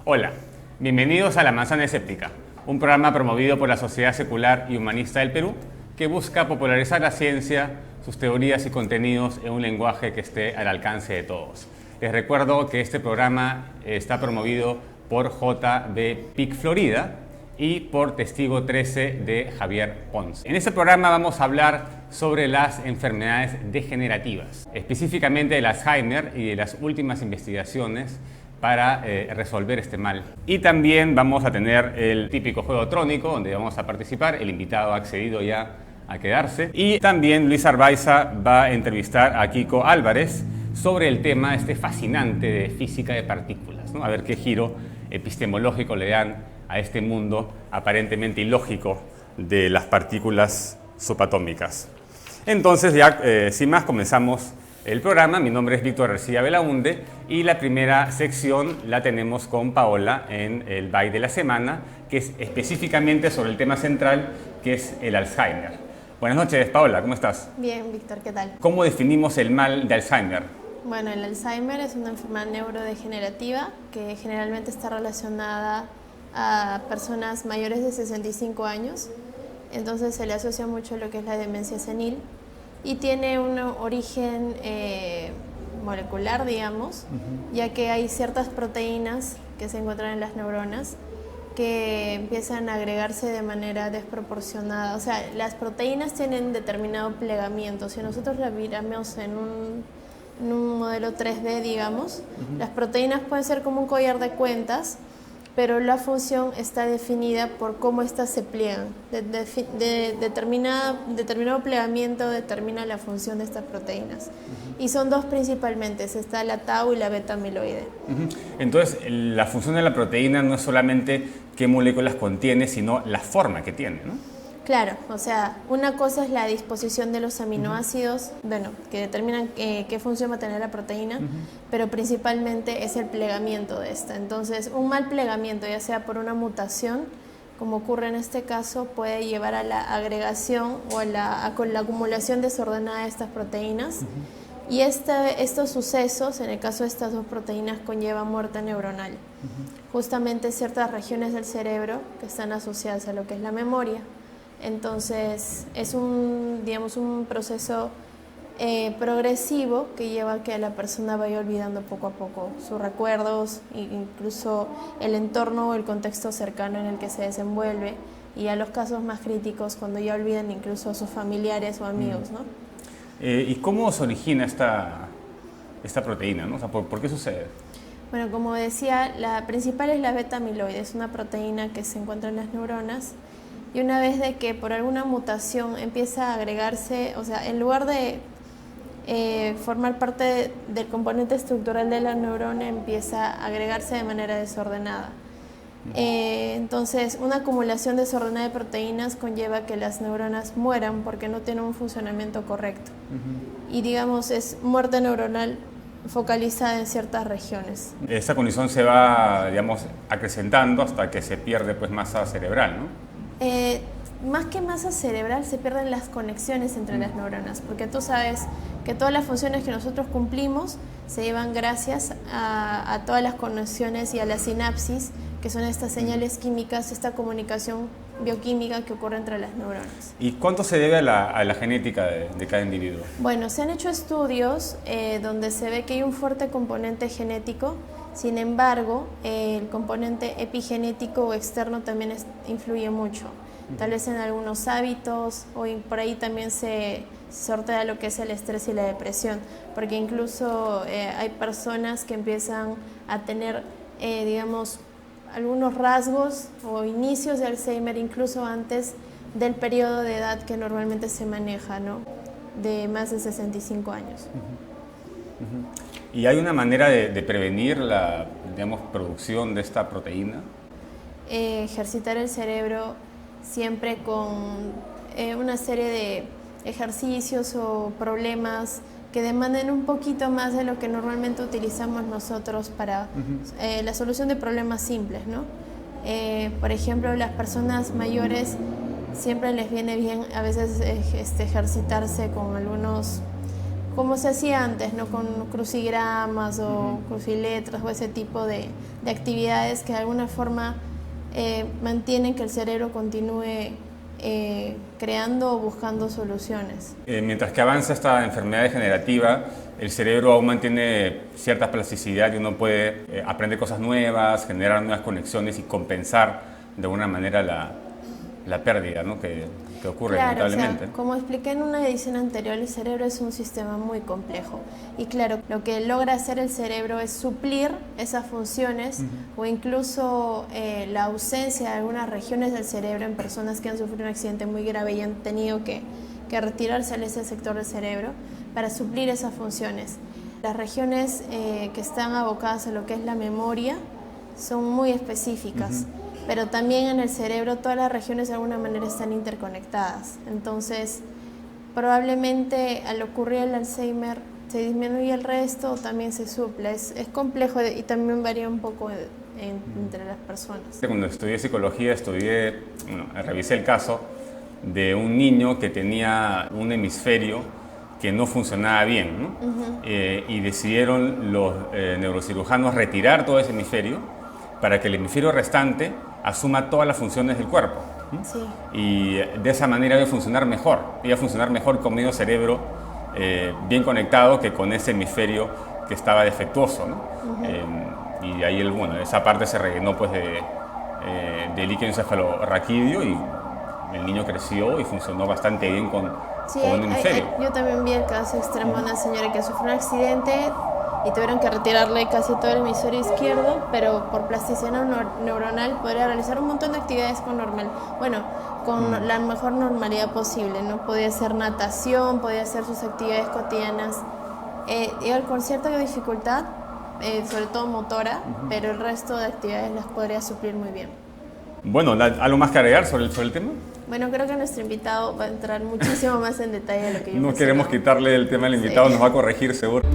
Hola, bienvenidos a La Manzana Escéptica, un programa promovido por la Sociedad Secular y Humanista del Perú que busca popularizar la ciencia, sus teorías y contenidos en un lenguaje que esté al alcance de todos. Les recuerdo que este programa está promovido por JB PIC Florida y por Testigo 13 de Javier Ponce. En este programa vamos a hablar sobre las enfermedades degenerativas, específicamente del Alzheimer y de las últimas investigaciones para resolver este mal. Y también vamos a tener el típico juego trónico donde vamos a participar. El invitado ha accedido ya a quedarse. Y también Luis Arbaiza va a entrevistar a Kiko Álvarez sobre el tema fascinante de física de partículas, ¿no? A ver qué giro epistemológico le dan a este mundo aparentemente ilógico de las partículas subatómicas. Entonces ya sin más comenzamos el programa. Mi nombre es Víctor García Belaunde y la primera sección la tenemos con Paola en el Byte de la Semana, que es específicamente sobre el tema central, que es el Alzheimer. Buenas noches, Paola, ¿cómo estás? Bien, Víctor, ¿qué tal? ¿Cómo definimos el mal de Alzheimer? Bueno, el Alzheimer es una enfermedad neurodegenerativa que generalmente está relacionada a personas mayores de 65 años. Entonces se le asocia mucho a lo que es la demencia senil y tiene un origen molecular, digamos, ya que hay ciertas proteínas que se encuentran en las neuronas que empiezan a agregarse de manera desproporcionada. O sea, las proteínas tienen determinado plegamiento. Si nosotros la miramos en un modelo 3D, digamos, las proteínas pueden ser como un collar de cuentas, pero la función está definida por cómo éstas se pliegan. Determinado plegamiento determina la función de estas proteínas. Y son dos principalmente, está la tau y la beta amiloide. Entonces, la función de la proteína no es solamente qué moléculas contiene, sino la forma que tiene, ¿no? Claro, o sea, una cosa es la disposición de los aminoácidos, bueno, que determinan qué función va a tener la proteína, pero principalmente es el plegamiento de esta. Entonces, un mal plegamiento, ya sea por una mutación, como ocurre en este caso, puede llevar a la agregación o con la acumulación desordenada de estas proteínas. Y estos sucesos, en el caso de estas dos proteínas, conllevan muerte neuronal. Justamente ciertas regiones del cerebro que están asociadas a lo que es la memoria. Entonces es un proceso progresivo que lleva a que la persona vaya olvidando poco a poco sus recuerdos, incluso el entorno o el contexto cercano en el que se desenvuelve, y a los casos más críticos cuando ya olvidan incluso a sus familiares o amigos, ¿no? ¿Y cómo se origina esta proteína, ¿no? O sea, ¿por qué sucede? Bueno, como decía, la principal es la beta amiloide, es una proteína que se encuentra en las neuronas. Y una vez de que por alguna mutación empieza a agregarse, o sea, en lugar de formar parte del componente estructural de la neurona, empieza a agregarse de manera desordenada. Entonces, una acumulación desordenada de proteínas conlleva que las neuronas mueran porque no tienen un funcionamiento correcto. Y digamos, es muerte neuronal focalizada en ciertas regiones. Esta condición se va, digamos, acrecentando hasta que se pierde pues masa cerebral, ¿no? Más que masa cerebral, se pierden las conexiones entre las neuronas, porque tú sabes que todas las funciones que nosotros cumplimos se llevan gracias a todas las conexiones y a la sinapsis, que son estas señales químicas, esta comunicación bioquímica que ocurre entre las neuronas. ¿Y cuánto se debe a la genética de cada individuo? Bueno, se han hecho estudios donde se ve que hay un fuerte componente genético. Sin embargo, el componente epigenético o externo también influye mucho. Tal vez en algunos hábitos, o por ahí también se sortea lo que es el estrés y la depresión, porque incluso hay personas que empiezan a tener, digamos, algunos rasgos o inicios de Alzheimer incluso antes del periodo de edad que normalmente se maneja, ¿no? De más de 65 años. ¿Y hay una manera de prevenir la, digamos, producción de esta proteína? Ejercitar el cerebro siempre con una serie de ejercicios o problemas que demanden un poquito más de lo que normalmente utilizamos nosotros para la solución de problemas simples, ¿no? Por ejemplo, las personas mayores siempre les viene bien a veces ejercitarse con como se hacía antes, ¿no? Con crucigramas o cruciletras o ese tipo de actividades que de alguna forma mantienen que el cerebro continúe creando o buscando soluciones. Mientras que avanza esta enfermedad degenerativa, el cerebro aún mantiene cierta plasticidad y uno puede aprender cosas nuevas, generar nuevas conexiones y compensar de alguna manera la pérdida, ¿no? que ocurre, claro, lamentablemente. O sea, como expliqué en una edición anterior, el cerebro es un sistema muy complejo y claro, lo que logra hacer el cerebro es suplir esas funciones o incluso la ausencia de algunas regiones del cerebro en personas que han sufrido un accidente muy grave y han tenido que retirarse de ese sector del cerebro para suplir esas funciones. Las regiones que están abocadas a lo que es la memoria son muy específicas. Pero también en el cerebro todas las regiones de alguna manera están interconectadas. Entonces, probablemente al ocurrir el Alzheimer se disminuye el resto o también se suple. Es complejo y también varía un poco entre las personas. Cuando estudié psicología, revisé el caso de un niño que tenía un hemisferio que no funcionaba bien, ¿no? Y decidieron los neurocirujanos retirar todo ese hemisferio para que el hemisferio restante asuma todas las funciones del cuerpo. Sí. Y de esa manera iba a funcionar mejor con medio cerebro bien conectado que con ese hemisferio que estaba defectuoso, ¿no? Y de ahí esa parte se rellenó pues de líquido encefalorraquídeo y el niño creció y funcionó bastante bien con un hemisferio. Yo también vi el caso extremo de una señora que sufrió un accidente y tuvieron que retirarle casi todo el hemisferio izquierdo, pero por plasticidad neuronal podría realizar un montón de actividades con la mejor normalidad posible, ¿no? Podía hacer natación, podía hacer sus actividades cotidianas, con cierta dificultad, sobre todo motora, pero el resto de actividades las podría suplir muy bien. Bueno, ¿algo más que agregar sobre el tema? Bueno, creo que nuestro invitado va a entrar muchísimo más en detalle de lo que yo No queremos quitarle el tema al invitado, nos va a corregir seguro.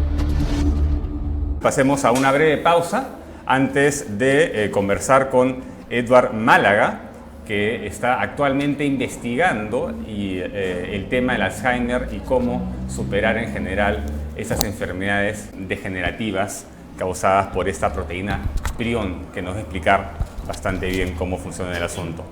Pasemos a una breve pausa antes de conversar con Edward Málaga, que está actualmente investigando el tema del Alzheimer y cómo superar en general esas enfermedades degenerativas causadas por esta proteína prion, que nos va a explicar bastante bien cómo funciona el asunto.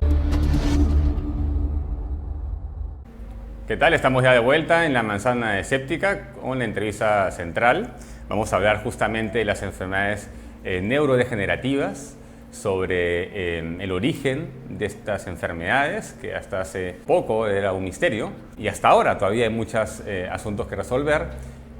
¿Qué tal? Estamos ya de vuelta en la manzana escéptica con la entrevista central. Vamos a hablar justamente de las enfermedades neurodegenerativas, sobre el origen de estas enfermedades, que hasta hace poco era un misterio, y hasta ahora todavía hay muchos asuntos que resolver,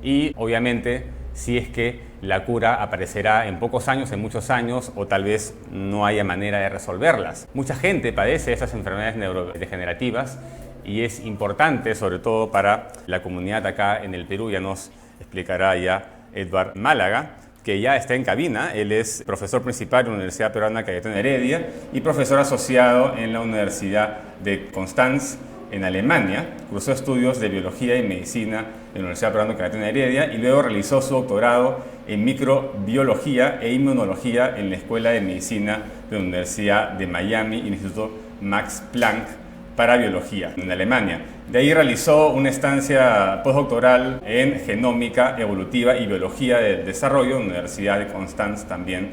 y obviamente si es que la cura aparecerá en pocos años, en muchos años, o tal vez no haya manera de resolverlas. Mucha gente padece esas enfermedades neurodegenerativas y es importante, sobre todo para la comunidad acá en el Perú, ya nos explicará ya Edward Málaga, que ya está en cabina. Él es profesor principal de la Universidad Peruana Cayetano Heredia y profesor asociado en la Universidad de Constanz en Alemania. Cursó estudios de biología y medicina en la Universidad Peruana Cayetano Heredia y luego realizó su doctorado en microbiología e inmunología en la Escuela de Medicina de la Universidad de Miami y el Instituto Max Planck para biología en Alemania. De ahí realizó una estancia postdoctoral en genómica evolutiva y biología del desarrollo en la Universidad de Constanz, también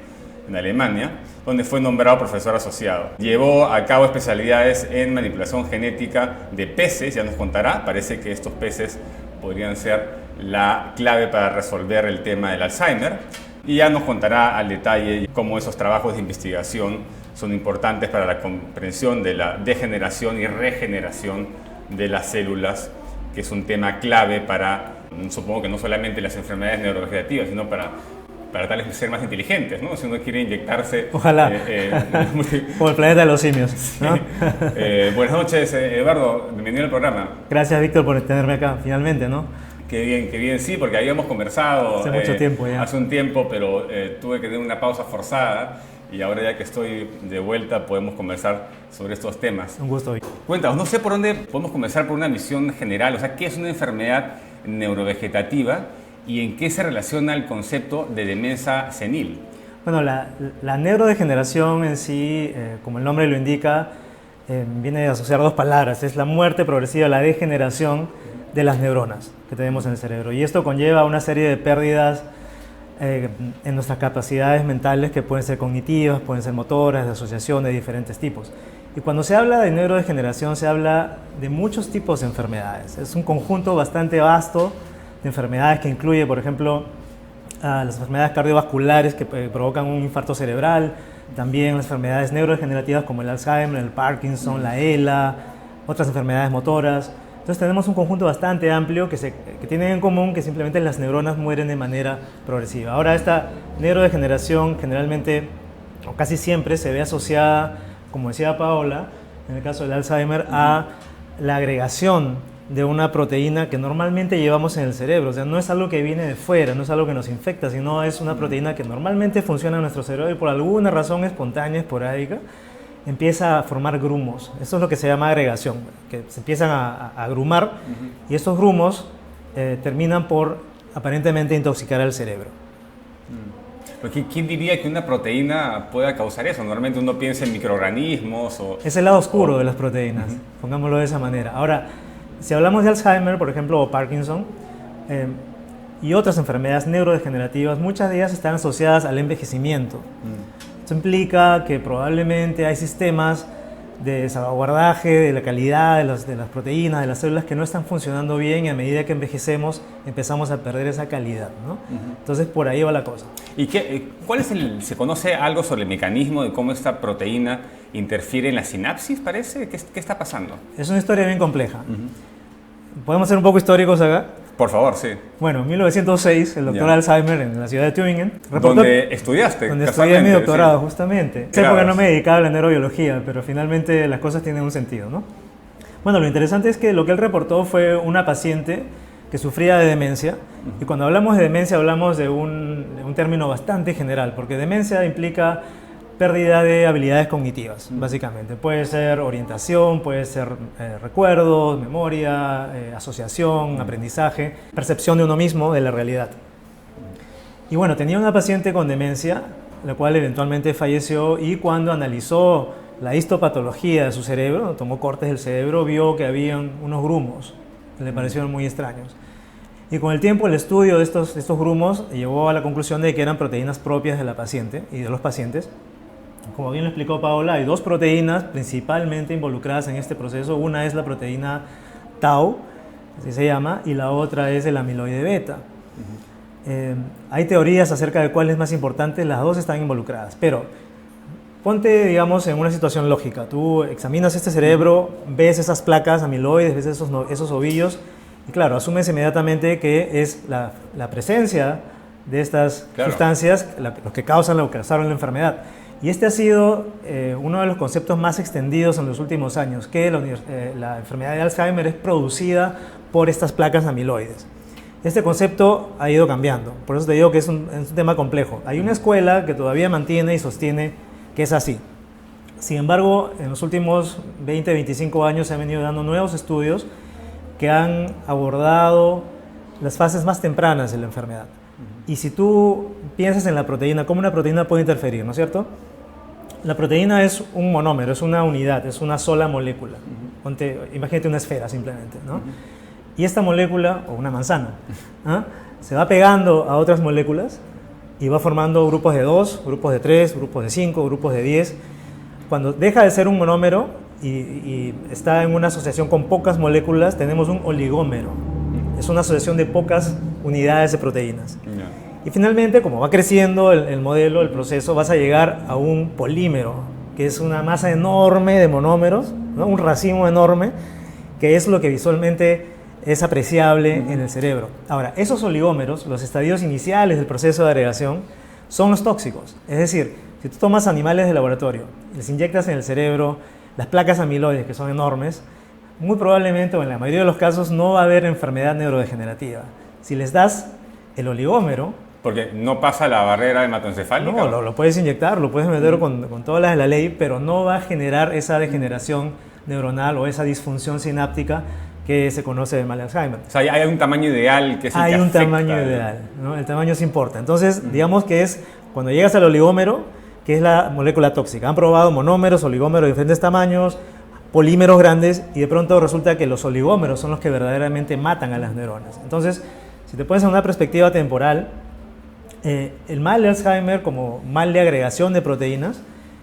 en Alemania, donde fue nombrado profesor asociado. Llevó a cabo especialidades en manipulación genética de peces, ya nos contará, parece que estos peces podrían ser la clave para resolver el tema del Alzheimer, y ya nos contará al detalle cómo esos trabajos de investigación son importantes para la comprensión de la degeneración y regeneración de las células, que es un tema clave para, supongo que no solamente las enfermedades neurodegenerativas, sino para tal vez ser más inteligentes, ¿no? Si uno quiere inyectarse... Ojalá, como el planeta de los simios, ¿no? Buenas noches, Eduardo, bienvenido al programa. Gracias, Víctor, por tenerme acá, finalmente, ¿no? Qué bien, sí, porque habíamos conversado hace mucho tiempo ya. Hace un tiempo, pero tuve que tener una pausa forzada y ahora ya que estoy de vuelta podemos conversar sobre estos temas. Un gusto, Víctor. Cuéntanos, no sé por dónde podemos comenzar, por una visión general, o sea, ¿qué es una enfermedad neurovegetativa y en qué se relaciona el concepto de demencia senil? Bueno, la neurodegeneración en sí, como el nombre lo indica, viene a asociar dos palabras, es la muerte progresiva, la degeneración de las neuronas que tenemos en el cerebro. Y esto conlleva una serie de pérdidas en nuestras capacidades mentales que pueden ser cognitivas, pueden ser motoras, de asociación de diferentes tipos. Y cuando se habla de neurodegeneración se habla de muchos tipos de enfermedades. Es un conjunto bastante vasto de enfermedades que incluye, por ejemplo, las enfermedades cardiovasculares que provocan un infarto cerebral, también las enfermedades neurodegenerativas como el Alzheimer, el Parkinson, la ELA, otras enfermedades motoras. Entonces tenemos un conjunto bastante amplio que tienen en común que simplemente las neuronas mueren de manera progresiva. Ahora, esta neurodegeneración generalmente, o casi siempre, se ve asociada, como decía Paola, en el caso del Alzheimer, a la agregación de una proteína que normalmente llevamos en el cerebro. O sea, no es algo que viene de fuera, no es algo que nos infecta, sino es una proteína que normalmente funciona en nuestro cerebro y por alguna razón espontánea, esporádica, empieza a formar grumos. Eso es lo que se llama agregación, que se empiezan a agrumar y estos grumos terminan por aparentemente intoxicar al cerebro. ¿Quién diría que una proteína pueda causar eso? Normalmente uno piensa en microorganismos o... Es el lado oscuro de las proteínas, pongámoslo de esa manera. Ahora, si hablamos de Alzheimer, por ejemplo, o Parkinson, y otras enfermedades neurodegenerativas, muchas de ellas están asociadas al envejecimiento. Esto implica que probablemente hay sistemas de salvaguardaje de la calidad de las proteínas, de las células que no están funcionando bien y a medida que envejecemos empezamos a perder esa calidad, ¿no? Entonces por ahí va la cosa. ¿Y se conoce algo sobre el mecanismo de cómo esta proteína interfiere en la sinapsis, parece? ¿Qué está pasando? Es una historia bien compleja. ¿Podemos ser un poco históricos acá? Por favor, sí. Bueno, en 1906, el doctor Alzheimer en la ciudad de Tübingen... ¿Donde estudiaste? Donde estudié mi doctorado, sí. Justamente. En esa época no me dedicaba a la neurobiología, pero finalmente las cosas tienen un sentido, ¿no? Bueno, lo interesante es que lo que él reportó fue una paciente que sufría de demencia. Y cuando hablamos de demencia hablamos de un término bastante general, porque demencia implica pérdida de habilidades cognitivas, básicamente. Puede ser orientación, puede ser recuerdos, memoria, asociación, aprendizaje, percepción de uno mismo, de la realidad. Y bueno, tenía una paciente con demencia, la cual eventualmente falleció, y cuando analizó la histopatología de su cerebro, tomó cortes del cerebro, vio que habían unos grumos que le parecieron muy extraños. Y con el tiempo el estudio de estos grumos llevó a la conclusión de que eran proteínas propias de la paciente y de los pacientes. Como bien lo explicó Paola, hay dos proteínas principalmente involucradas en este proceso. Una es la proteína tau, así se llama, y la otra es el amiloide beta. Hay teorías acerca de cuál es más importante, las dos están involucradas, pero ponte, digamos, en una situación lógica. Tú examinas este cerebro, ves esas placas amiloides, ves esos ovillos, y claro, asumes inmediatamente que es la presencia de estas sustancias los que causaron la enfermedad. Y este ha sido uno de los conceptos más extendidos en los últimos años, que la enfermedad de Alzheimer es producida por estas placas amiloides. Este concepto ha ido cambiando, por eso te digo que es un tema complejo. Hay una escuela que todavía mantiene y sostiene que es así. Sin embargo, en los últimos 20, 25 años se han venido dando nuevos estudios que han abordado las fases más tempranas de la enfermedad. Y si tú piensas en la proteína, ¿cómo una proteína puede interferir, no es cierto? La proteína es un monómero, es una unidad, es una sola molécula. Imagínate una esfera simplemente, ¿no? Y esta molécula, o una manzana, se va pegando a otras moléculas y va formando grupos de 2, grupos de 3, grupos de 5, grupos de 10. Cuando deja de ser un monómero y está en una asociación con pocas moléculas, tenemos un oligómero. Es una asociación de pocas unidades de proteínas. Y finalmente, como va creciendo el modelo, el proceso, vas a llegar a un polímero, que es una masa enorme de monómeros, ¿no? Un racimo enorme, que es lo que visualmente es apreciable en el cerebro. Ahora, esos oligómeros, los estadios iniciales del proceso de agregación, son los tóxicos. Es decir, si tú tomas animales de laboratorio, les inyectas en el cerebro las placas amiloides, que son enormes, muy probablemente, o en la mayoría de los casos, no va a haber enfermedad neurodegenerativa. Si les das el oligómero... Porque no pasa la barrera hematoencefálica. No, lo puedes inyectar, lo puedes meter con todas las de la ley, pero no va a generar esa degeneración neuronal o esa disfunción sináptica que se conoce del mal de Alzheimer. O sea, hay un tamaño ideal que es el que Hay un afecta tamaño ideal, ¿no? El tamaño sí importa. Entonces, digamos que es cuando llegas al oligómero, que es la molécula tóxica. Han probado monómeros, oligómeros de diferentes tamaños, polímeros grandes y de pronto resulta que los oligómeros son los que verdaderamente matan a las neuronas. Entonces, si te pones en una perspectiva temporal, el mal de Alzheimer como mal de agregación de proteínas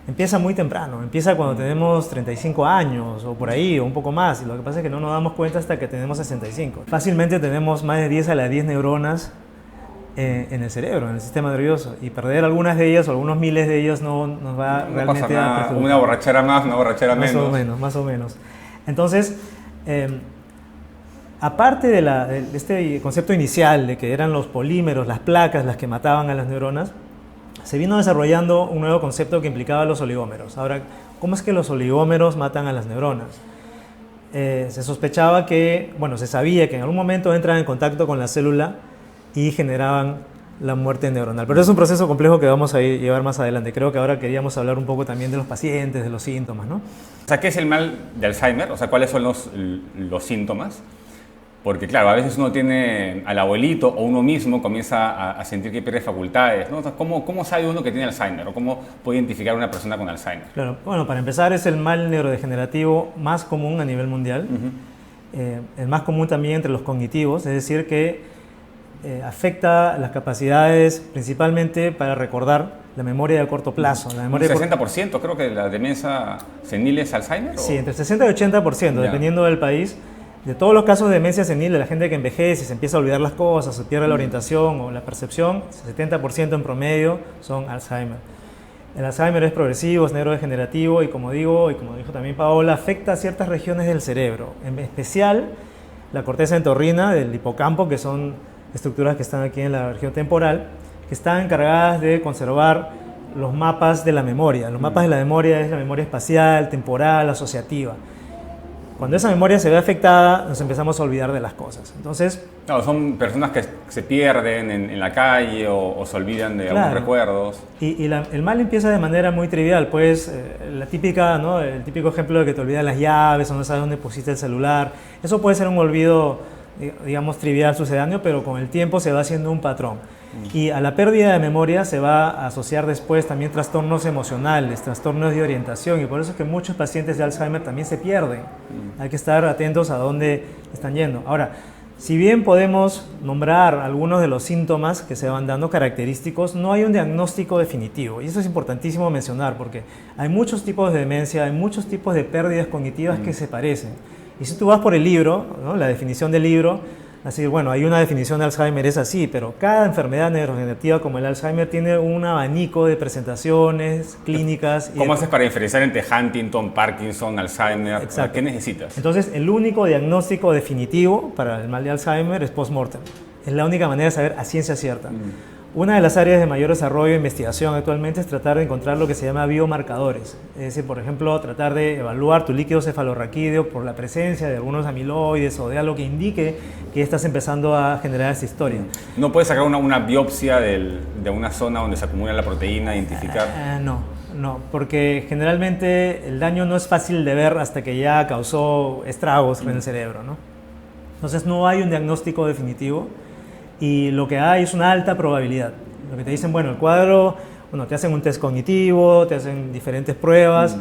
empieza muy temprano, empieza cuando tenemos 35 años o por ahí o un poco más, y lo que pasa es que no nos damos cuenta hasta que tenemos 65. Fácilmente tenemos más de 10 a las 10 neuronas en el cerebro, en el sistema nervioso, y perder algunas de ellas o algunos miles de ellas no nos va realmente pasa nada. a perjudicar. Una borrachera más, una borrachera menos. Más o menos. Entonces, aparte de este concepto inicial de que eran los polímeros, las placas, las que mataban a las neuronas, se vino desarrollando un nuevo concepto que implicaba los oligómeros. Ahora, ¿cómo es que los oligómeros matan a las neuronas? Se sospechaba que, bueno, se sabía que en algún momento entran en contacto con la célula y generaban la muerte neuronal. Pero es un proceso complejo que vamos a llevar más adelante. Creo que ahora queríamos hablar un poco también de los pacientes, de los síntomas, ¿no? O sea, ¿qué es el mal de Alzheimer? O sea, ¿cuáles son los síntomas? Porque, claro, a veces uno tiene al abuelito o uno mismo comienza a sentir que pierde facultades, ¿no? O sea, ¿cómo sabe uno que tiene Alzheimer? ¿O cómo puede identificar a una persona con Alzheimer? Claro, bueno, para empezar es el mal neurodegenerativo más común a nivel mundial. El más común también entre los cognitivos, es decir, que afecta las capacidades principalmente para recordar la memoria de corto plazo. La memoria ¿Un 60% creo que la demencia senil es Alzheimer? Sí, entre el 60 y 80%, dependiendo del país. De todos los casos de demencia senil, de la gente que envejece y se empieza a olvidar las cosas, se pierde la orientación o la percepción, 70% en promedio son Alzheimer. El Alzheimer es progresivo, es neurodegenerativo y como digo, y como dijo también Paola, afecta a ciertas regiones del cerebro, en especial la corteza entorrina del hipocampo, que son estructuras que están aquí en la región temporal, que están encargadas de conservar los mapas de la memoria. Los mapas de la memoria es la memoria espacial, temporal, asociativa. Cuando esa memoria se ve afectada, nos empezamos a olvidar de las cosas. Entonces, claro, son personas que se pierden en la calle o se olvidan de algunos recuerdos. Y el mal empieza de manera muy trivial, pues la típica, ¿no? El típico ejemplo de que te olvidas las llaves o no sabes dónde pusiste el celular. Eso puede ser un olvido, digamos, trivial, sucedáneo, pero con el tiempo se va haciendo un patrón. Y a la pérdida de memoria se va a asociar después también trastornos emocionales, trastornos de orientación, y por eso es que muchos pacientes de Alzheimer también se pierden. Hay que estar atentos a dónde están yendo. Ahora, si bien podemos nombrar algunos de los síntomas que se van dando característicos, no hay un diagnóstico definitivo. Y eso es importantísimo mencionar porque hay muchos tipos de demencia, hay muchos tipos de pérdidas cognitivas que se parecen. Y si tú vas por el libro, ¿no? La definición del libro, así, bueno, hay una definición de Alzheimer, es así, pero cada enfermedad neurodegenerativa como el Alzheimer tiene un abanico de presentaciones clínicas. ¿Cómo haces para diferenciar entre Huntington, Parkinson, Alzheimer? Exacto. ¿Qué necesitas? Entonces, el único diagnóstico definitivo para el mal de Alzheimer es post-mortem. Es la única manera de saber a ciencia cierta. Una de las áreas de mayor desarrollo e investigación actualmente es tratar de encontrar lo que se llama biomarcadores. Es decir, por ejemplo, tratar de evaluar tu líquido cefalorraquídeo por la presencia de algunos amiloides o de algo que indique que estás empezando a generar esta historia. ¿No puedes sacar una biopsia de una zona donde se acumula la proteína, identificar? No, porque generalmente el daño no es fácil de ver hasta que ya causó estragos en el cerebro, ¿no? Entonces no hay un diagnóstico definitivo. Y lo que hay es una alta probabilidad. Lo que te dicen, bueno, el cuadro, bueno, te hacen un test cognitivo, te hacen diferentes pruebas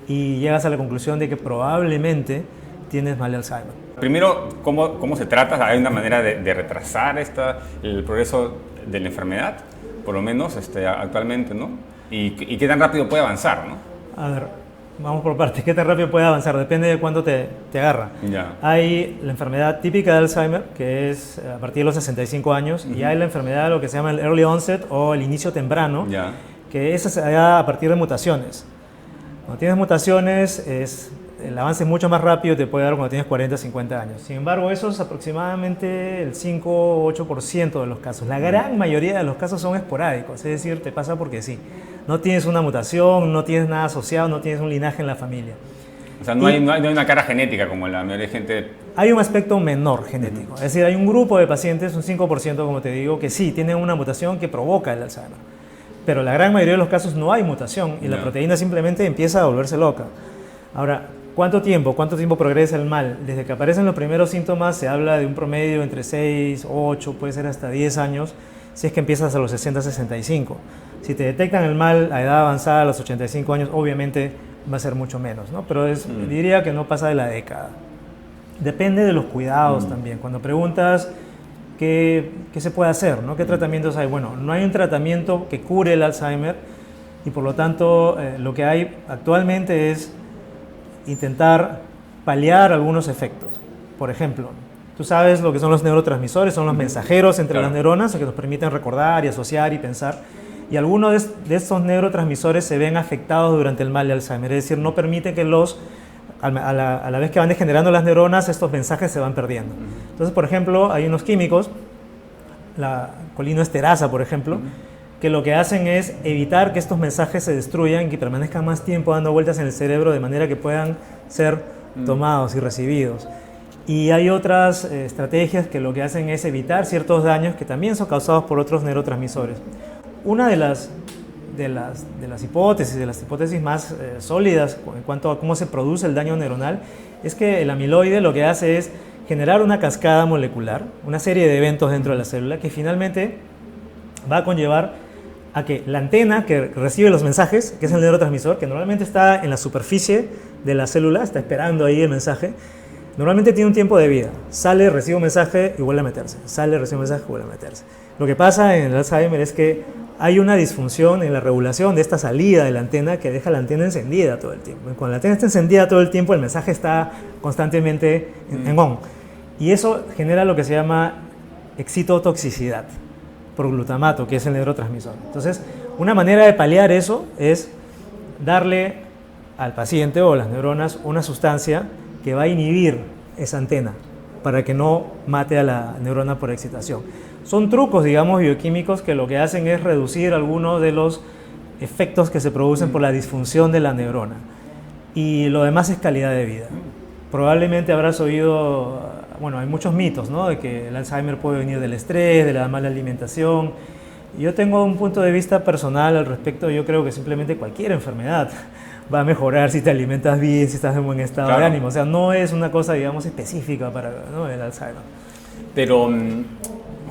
y llegas a la conclusión de que probablemente tienes mal de Alzheimer. Primero, ¿cómo se trata? ¿Hay una manera de retrasar el progreso de la enfermedad? Por lo menos actualmente, ¿no? ¿Y qué tan rápido puede avanzar, no? A ver, vamos por partes. ¿Qué tan rápido puede avanzar? Depende de cuánto te agarra. Ya. Hay la enfermedad típica de Alzheimer, que es a partir de los 65 años, y hay la enfermedad, lo que se llama el early onset o el inicio temprano, que esa se da a partir de mutaciones. Cuando tienes mutaciones, el avance es mucho más rápido, te puede dar cuando tienes 40, 50 años. Sin embargo, eso es aproximadamente el 5 o 8% de los casos. La gran mayoría de los casos son esporádicos, es decir, te pasa porque sí. No tienes una mutación, no tienes nada asociado, no tienes un linaje en la familia. O sea, no hay una cara genética como la mayoría de gente. Hay un aspecto menor genético. Es decir, hay un grupo de pacientes, un 5%, como te digo, que sí tienen una mutación que provoca el Alzheimer. Pero la gran mayoría de los casos no hay mutación y la proteína simplemente empieza a volverse loca. Ahora, ¿cuánto tiempo progresa el mal? Desde que aparecen los primeros síntomas se habla de un promedio entre 6, 8, puede ser hasta 10 años, si es que empiezas a los 60, 65. Si te detectan el mal a edad avanzada, a los 85 años, obviamente va a ser mucho menos, ¿no? Pero diría que no pasa de la década. Depende de los cuidados también. Cuando preguntas qué se puede hacer, ¿no? ¿Qué tratamientos hay? Bueno, no hay un tratamiento que cure el Alzheimer y por lo tanto lo que hay actualmente es intentar paliar algunos efectos. Por ejemplo, tú sabes lo que son los neurotransmisores, son los mensajeros entre las neuronas que nos permiten recordar y asociar y pensar. Y algunos de estos neurotransmisores se ven afectados durante el mal de Alzheimer, es decir, no permite que a la vez que van degenerando las neuronas, estos mensajes se van perdiendo. Entonces, por ejemplo, hay unos químicos, la colinoesterasa, por ejemplo, que lo que hacen es evitar que estos mensajes se destruyan y que permanezcan más tiempo dando vueltas en el cerebro de manera que puedan ser tomados y recibidos. Y hay otras estrategias que lo que hacen es evitar ciertos daños que también son causados por otros neurotransmisores. Una de las hipótesis más sólidas en cuanto a cómo se produce el daño neuronal es que el amiloide lo que hace es generar una cascada molecular, una serie de eventos dentro de la célula que finalmente va a conllevar a que la antena que recibe los mensajes, que es el neurotransmisor, que normalmente está en la superficie de la célula, está esperando ahí el mensaje, normalmente tiene un tiempo de vida. Sale, recibe un mensaje y vuelve a meterse. Sale, recibe un mensaje y vuelve a meterse. Lo que pasa en el Alzheimer es que hay una disfunción en la regulación de esta salida de la antena que deja la antena encendida todo el tiempo. Cuando la antena está encendida todo el tiempo, el mensaje está constantemente en on. Y eso genera lo que se llama excitotoxicidad por glutamato, que es el neurotransmisor. Entonces, una manera de paliar eso es darle al paciente o a las neuronas una sustancia que va a inhibir esa antena para que no mate a la neurona por excitación. Son trucos, digamos, bioquímicos que lo que hacen es reducir algunos de los efectos que se producen por la disfunción de la neurona. Y lo demás es calidad de vida. Probablemente habrás oído, bueno, hay muchos mitos, ¿no? De que el Alzheimer puede venir del estrés, de la mala alimentación. Yo tengo un punto de vista personal al respecto. Yo creo que simplemente cualquier enfermedad va a mejorar si te alimentas bien, si estás en buen estado de ánimo. O sea, no es una cosa, digamos, específica para, ¿no?, el Alzheimer. Pero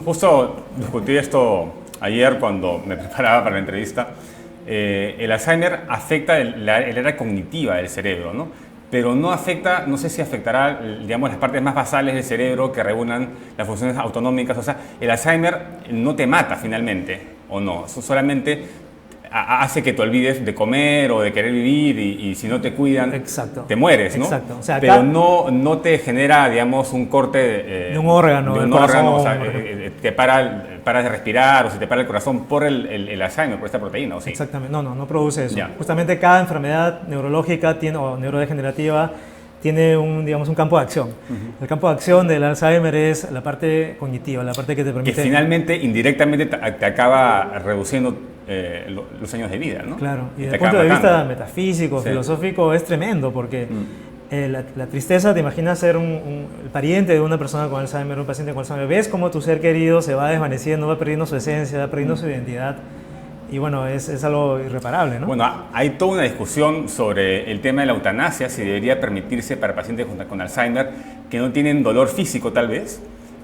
justo discutí esto ayer cuando me preparaba para la entrevista. El Alzheimer afecta el área cognitiva del cerebro, ¿no? Pero no afecta, no sé si afectará, digamos, las partes más basales del cerebro que regulan las funciones autonómicas. O sea, el Alzheimer no te mata finalmente, ¿o no? Eso solamente hace que te olvides de comer o de querer vivir y si no te cuidan, exacto, te mueres, ¿no? Exacto. O sea, pero no te genera, digamos, un corte de un órgano, o sea, te paras de respirar o se te para el corazón por el Alzheimer, por esta proteína, ¿o sí? Exactamente, no produce eso. Ya. Justamente cada enfermedad neurológica o neurodegenerativa tiene un campo de acción. El campo de acción del Alzheimer es la parte cognitiva, la parte que te permite... Que finalmente, indirectamente, te acaba reduciendo los años de vida, ¿no? Claro, y desde el punto de vista metafísico, filosófico, es tremendo, porque la tristeza, te imaginas ser el pariente de una persona con Alzheimer, un paciente con Alzheimer, ves cómo tu ser querido se va desvaneciendo, va perdiendo su esencia, va perdiendo su identidad, y bueno, es algo irreparable, ¿no? Bueno, hay toda una discusión sobre el tema de la eutanasia, si debería permitirse para pacientes con Alzheimer que no tienen dolor físico tal vez,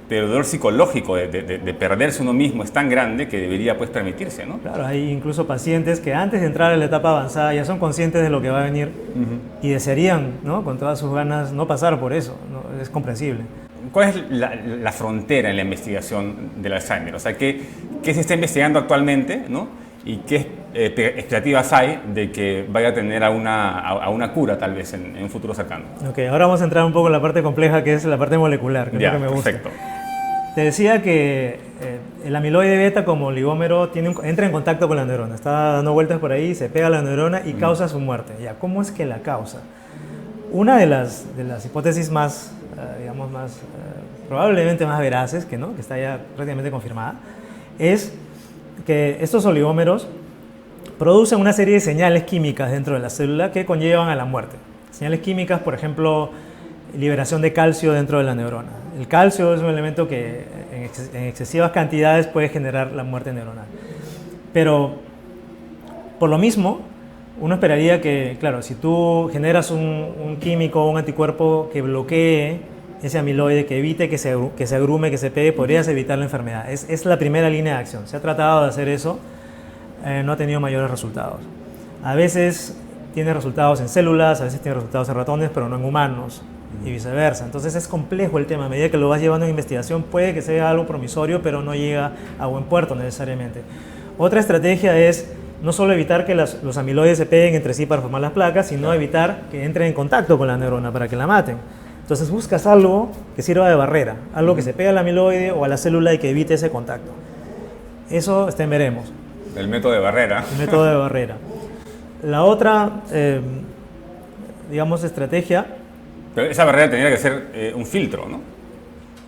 pero el dolor psicológico de perderse uno mismo es tan grande que debería, pues, permitirse, ¿no? Claro, hay incluso pacientes que antes de entrar en la etapa avanzada ya son conscientes de lo que va a venir y desearían, ¿no?, con todas sus ganas, no pasar por eso, ¿no? Es comprensible. ¿Cuál es la frontera en la investigación del Alzheimer? O sea, ¿qué se está investigando actualmente, ¿no? ¿Y qué expectativas hay de que vaya a tener a una cura tal vez en un futuro cercano? Ok, ahora vamos a entrar un poco en la parte compleja, que es la parte molecular, que es lo que me gusta. Perfecto. Te decía que el amiloide beta como oligómero entra en contacto con la neurona, está dando vueltas por ahí, se pega a la neurona y causa su muerte. Ya, ¿cómo es que la causa? Una de las hipótesis más, probablemente más veraces, que está ya prácticamente confirmada, es que estos oligómeros producen una serie de señales químicas dentro de la célula que conllevan a la muerte. Señales químicas, por ejemplo, liberación de calcio dentro de la neurona. El calcio es un elemento que en excesivas cantidades puede generar la muerte neuronal. Pero, por lo mismo, uno esperaría que, claro, si tú generas un químico, un anticuerpo que bloquee ese amiloide, que evite que se agrume, que se pegue, podrías evitar la enfermedad. Es la primera línea de acción. Se ha tratado de hacer eso, no ha tenido mayores resultados. A veces tiene resultados en células, a veces tiene resultados en ratones, pero no en humanos, y viceversa. Entonces es complejo el tema. A medida que lo vas llevando en investigación, puede que sea algo promisorio, pero no llega a buen puerto necesariamente. Otra estrategia es no solo evitar que los amiloides se peguen entre sí para formar las placas, sino evitar que entren en contacto con la neurona para que la maten. Entonces buscas algo que sirva de barrera, algo que se pegue al amiloide o a la célula y que evite ese contacto. Eso veremos. El método de barrera. El método de barrera. La otra, digamos, estrategia... Pero esa barrera tendría que ser un filtro, ¿no?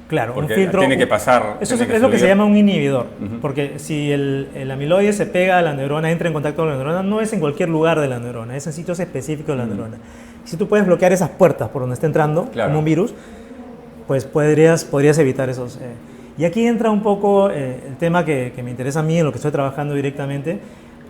Claro, porque un filtro... tiene que pasar... Eso es lo que se llama un inhibidor, porque si el amiloide se pega a la neurona, entra en contacto con la neurona, no es en cualquier lugar de la neurona, es en sitios específicos de la neurona. Si tú puedes bloquear esas puertas por donde está entrando, como un virus, pues podrías evitar esos... Y aquí entra un poco el tema que me interesa a mí, en lo que estoy trabajando directamente.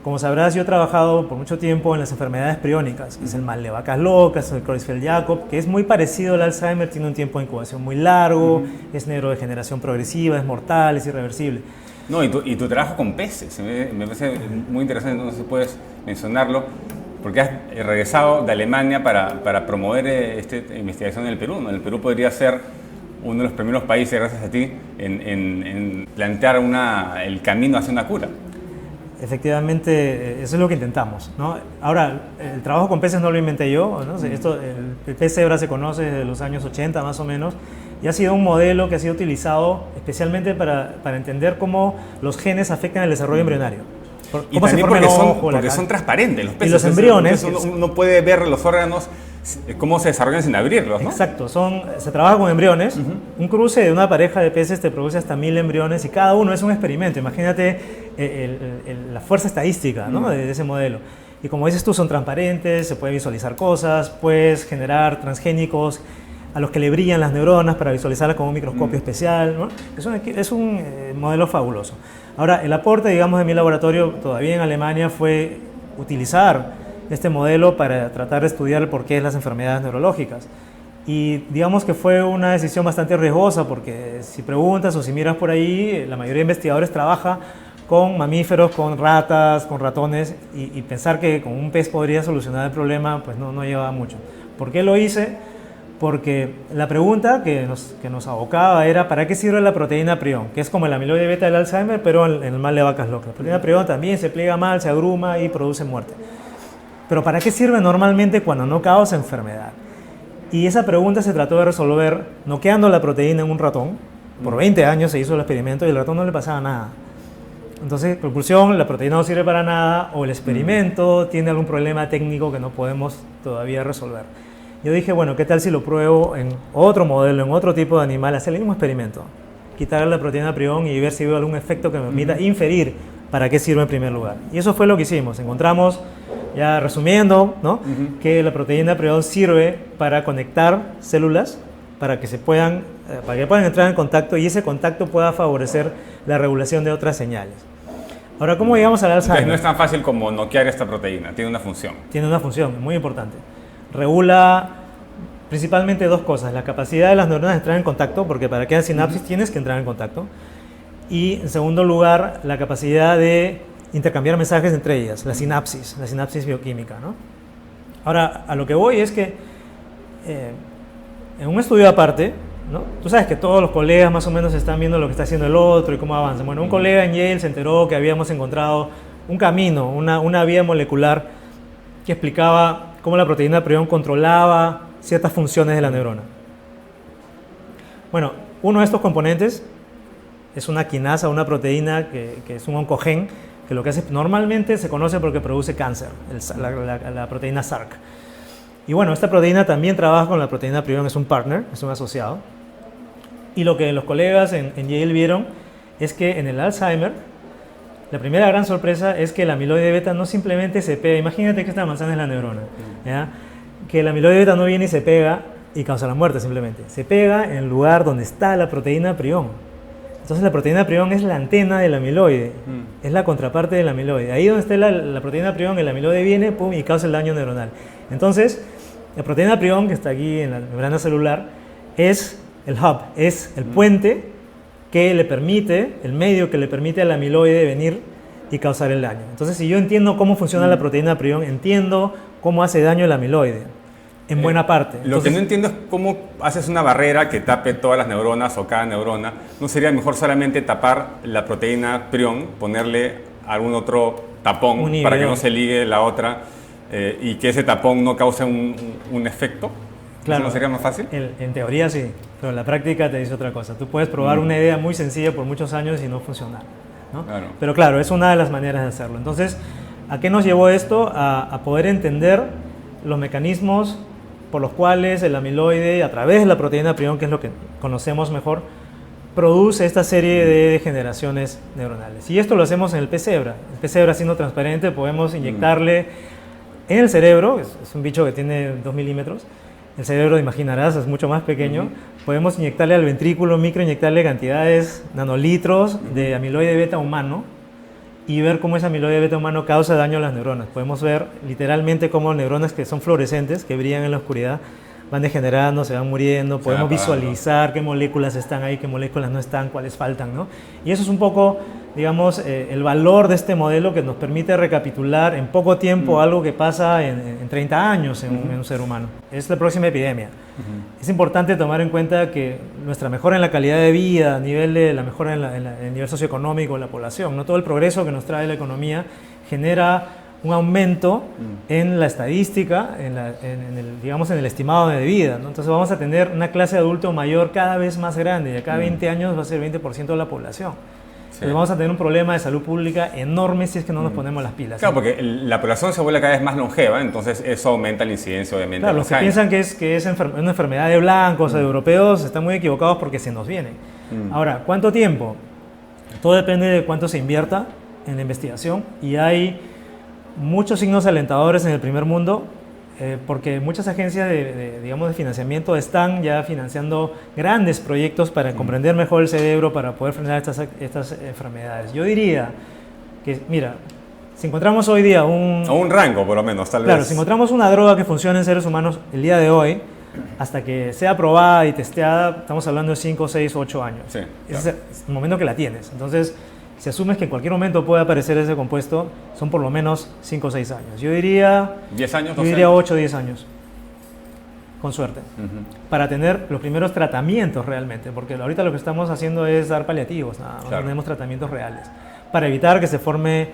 Como sabrás, yo he trabajado por mucho tiempo en las enfermedades priónicas, que es el mal de vacas locas, el Creutzfeldt-Jakob, que es muy parecido al Alzheimer, tiene un tiempo de incubación muy largo, es neurodegeneración progresiva, es mortal, es irreversible. No, y tu trabajo con peces, me parece muy interesante, no sé si puedes mencionarlo, porque has regresado de Alemania para promover esta investigación en el Perú, ¿no? El Perú podría ser uno de los primeros países, gracias a ti, en plantear el camino hacia una cura. Efectivamente, eso es lo que intentamos, ¿no? Ahora, el trabajo con peces no lo inventé yo, ¿no? El pez cebra se conoce desde los años 80 más o menos, y ha sido un modelo que ha sido utilizado especialmente para entender cómo los genes afectan el desarrollo embrionario. Y también porque son transparentes los peces. Y los embriones... Uno puede ver los órganos, cómo se desarrollan sin abrirlos, ¿no? Exacto, se trabaja con embriones. Un cruce de una pareja de peces te produce hasta 1000 embriones y cada uno es un experimento. Imagínate la fuerza estadística, ¿no? de ese modelo. Y como dices tú, son transparentes, se puede visualizar cosas, puedes generar transgénicos a los que le brillan las neuronas para visualizarlas con un microscopio especial, ¿no? Es un modelo fabuloso. Ahora, el aporte, digamos, de mi laboratorio todavía en Alemania fue utilizar este modelo para tratar de estudiar el porqué de las enfermedades neurológicas. Y digamos que fue una decisión bastante riesgosa porque si preguntas o si miras por ahí, la mayoría de investigadores trabaja con mamíferos, con ratas, con ratones y pensar que con un pez podría solucionar el problema, pues no llevaba mucho. ¿Por qué lo hice? Porque la pregunta que nos abocaba era ¿para qué sirve la proteína prión? Que es como el amiloide beta del Alzheimer, pero en el mal de vacas locas. La proteína prión también se pliega mal, se agruma y produce muerte. Pero ¿para qué sirve normalmente cuando no causa enfermedad? Y esa pregunta se trató de resolver noqueando la proteína en un ratón. Por 20 años se hizo el experimento y al ratón no le pasaba nada. Entonces, conclusión, la proteína no sirve para nada o el experimento tiene algún problema técnico que no podemos todavía resolver. Yo dije, bueno, ¿qué tal si lo pruebo en otro modelo, en otro tipo de animal, hacer el mismo experimento? Quitarle la proteína prión y ver si veo algún efecto que me permita inferir para qué sirve en primer lugar. Y eso fue lo que hicimos. Encontramos, ya resumiendo, ¿no? Que la proteína prión sirve para conectar células para que puedan entrar en contacto y ese contacto pueda favorecer la regulación de otras señales. Ahora, ¿cómo llegamos al Alzheimer? Entonces no es tan fácil como noquear esta proteína, tiene una función. Tiene una función muy importante. Regula principalmente dos cosas: la capacidad de las neuronas de entrar en contacto, porque para que haya sinapsis tienes que entrar en contacto, y en segundo lugar, la capacidad de intercambiar mensajes entre ellas, la sinapsis bioquímica, ¿no? Ahora, a lo que voy es que en un estudio aparte, ¿no? Tú sabes que todos los colegas más o menos están viendo lo que está haciendo el otro y cómo avanza. Bueno, un colega en Yale se enteró que habíamos encontrado un camino, una vía molecular que explicaba cómo la proteína prión controlaba ciertas funciones de la neurona. Bueno, uno de estos componentes es una quinasa, una proteína que es un oncogen, que lo que hace normalmente se conoce porque produce cáncer, la proteína SRC. Y bueno, esta proteína también trabaja con la proteína prión, es un partner, es un asociado. Y lo que los colegas en Yale vieron es que en el Alzheimer, la primera gran sorpresa es que el amiloide beta no simplemente se pega. Imagínate que esta manzana es la neurona, ¿ya? Que el amiloide beta no viene y se pega y causa la muerte simplemente. Se pega en el lugar donde está la proteína prión. Entonces la proteína prión es la antena del amiloide, es la contraparte del amiloide. Ahí donde está la proteína prión, el amiloide viene, pum, y causa el daño neuronal. Entonces, la proteína prión que está aquí en la membrana celular es el hub, es el puente que le permite, el medio que le permite al amiloide venir y causar el daño. Entonces, si yo entiendo cómo funciona la proteína prión, entiendo cómo hace daño el amiloide, en buena parte. Lo que no entiendo es cómo haces una barrera que tape todas las neuronas o cada neurona. ¿No sería mejor solamente tapar la proteína prión, ponerle algún otro tapón para que no se ligue la otra y que ese tapón no cause un efecto? Claro, ¿Eso no sería más fácil? En teoría sí, pero en la práctica te dice otra cosa. Tú puedes probar una idea muy sencilla por muchos años y no funcionar, ¿no? Claro. Pero claro, es una de las maneras de hacerlo. Entonces, ¿a qué nos llevó esto? A poder entender los mecanismos por los cuales el amiloide, a través de la proteína prión, que es lo que conocemos mejor, produce esta serie de degeneraciones neuronales. Y esto lo hacemos en el pez cebra. El pez cebra, siendo transparente, podemos inyectarle en el cerebro, es un bicho que tiene 2 milímetros, el cerebro, imaginarás, es mucho más pequeño, podemos inyectarle al ventrículo, microinyectarle cantidades, nanolitros de amiloide beta humano, y ver cómo ese amiloide beta humano causa daño a las neuronas. Podemos ver literalmente cómo neuronas que son fluorescentes, que brillan en la oscuridad, van degenerando, se van muriendo, podemos visualizar qué moléculas están ahí, qué moléculas no están, cuáles faltan, ¿no? Y eso es un poco, digamos, el valor de este modelo que nos permite recapitular en poco tiempo algo que pasa en 30 años en un ser humano. Es la próxima epidemia. Es importante tomar en cuenta que nuestra mejora en la calidad de vida, a nivel de la mejora en el nivel socioeconómico de la población, no todo el progreso que nos trae la economía genera un aumento en la estadística, digamos en el estimado de vida, ¿no? Entonces vamos a tener una clase de adulto mayor cada vez más grande, y a cada 20 años va a ser 20% de la población. Entonces vamos a tener un problema de salud pública enorme si es que no nos ponemos las pilas. Claro, porque la población se vuelve cada vez más longeva, entonces eso aumenta la incidencia, obviamente. Claro, los que piensan que es una enfermedad de blancos o de europeos están muy equivocados porque se nos viene. Ahora, ¿cuánto tiempo? Todo depende de cuánto se invierta en la investigación, y hay muchos signos alentadores en el primer mundo, porque muchas agencias digamos, de financiamiento están ya financiando grandes proyectos para comprender mejor el cerebro, para poder frenar estas enfermedades. Yo diría que, mira, si encontramos hoy día un rango, por lo menos, tal vez. Claro, si encontramos una droga que funcione en seres humanos el día de hoy, hasta que sea aprobada y testeada, estamos hablando de 5, 6, 8 años. Sí, Ese es el momento que la tienes. Entonces, si asumes que en cualquier momento puede aparecer ese compuesto, son por lo menos 5 o 6 años. Yo diría 10 años, yo diría 8 o 10 años, con suerte, para tener los primeros tratamientos realmente, porque ahorita lo que estamos haciendo es dar paliativos, no tenemos tratamientos reales, para evitar que se forme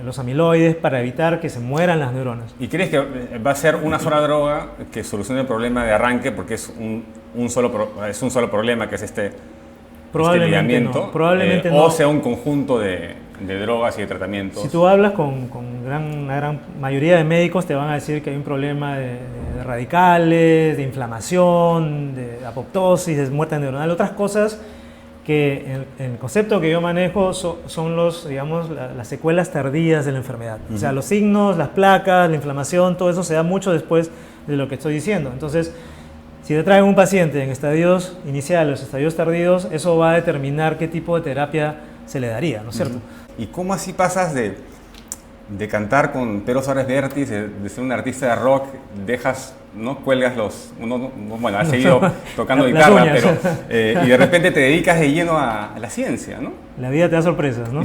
los amiloides, para evitar que se mueran las neuronas. ¿Y crees que va a ser una sola droga que solucione el problema de arranque, porque es un solo problema, que es Probablemente no. Probablemente no. O sea un conjunto de drogas y de tratamientos. Si tú hablas con una gran mayoría de médicos, te van a decir que hay un problema de radicales, de inflamación, de apoptosis, de muerte neuronal, otras cosas que en el concepto que yo manejo son digamos, las secuelas tardías de la enfermedad. O sea, los signos, las placas, la inflamación, todo eso se da mucho después de lo que estoy diciendo. Entonces, si te traen un paciente en estadios iniciales, estadios tardíos, eso va a determinar qué tipo de terapia se le daría, ¿no es cierto? ¿Y cómo así pasas de cantar con Pedro Suárez Vértiz, de ser un artista de rock, ¿no? Cuelgas bueno, has seguido tocando guitarra, pero y de repente te dedicas de lleno a la ciencia, ¿no? La vida te da sorpresas, ¿no?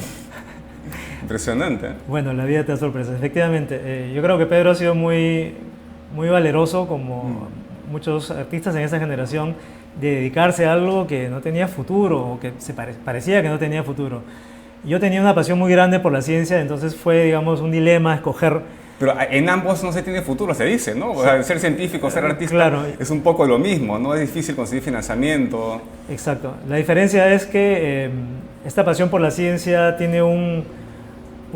Impresionante. Bueno, la vida te da sorpresas, efectivamente. Yo creo que Pedro ha sido muy, muy valeroso, como muchos artistas en esa generación, de dedicarse a algo que no tenía futuro, o que parecía que no tenía futuro. Yo tenía una pasión muy grande por la ciencia, entonces fue, digamos, un dilema escoger. Pero en ambos no se tiene futuro, se dice, ¿no? O sea, ser científico, ser artista, claro, es un poco lo mismo, ¿no? Es difícil conseguir financiamiento. Exacto. La diferencia es que esta pasión por la ciencia tiene un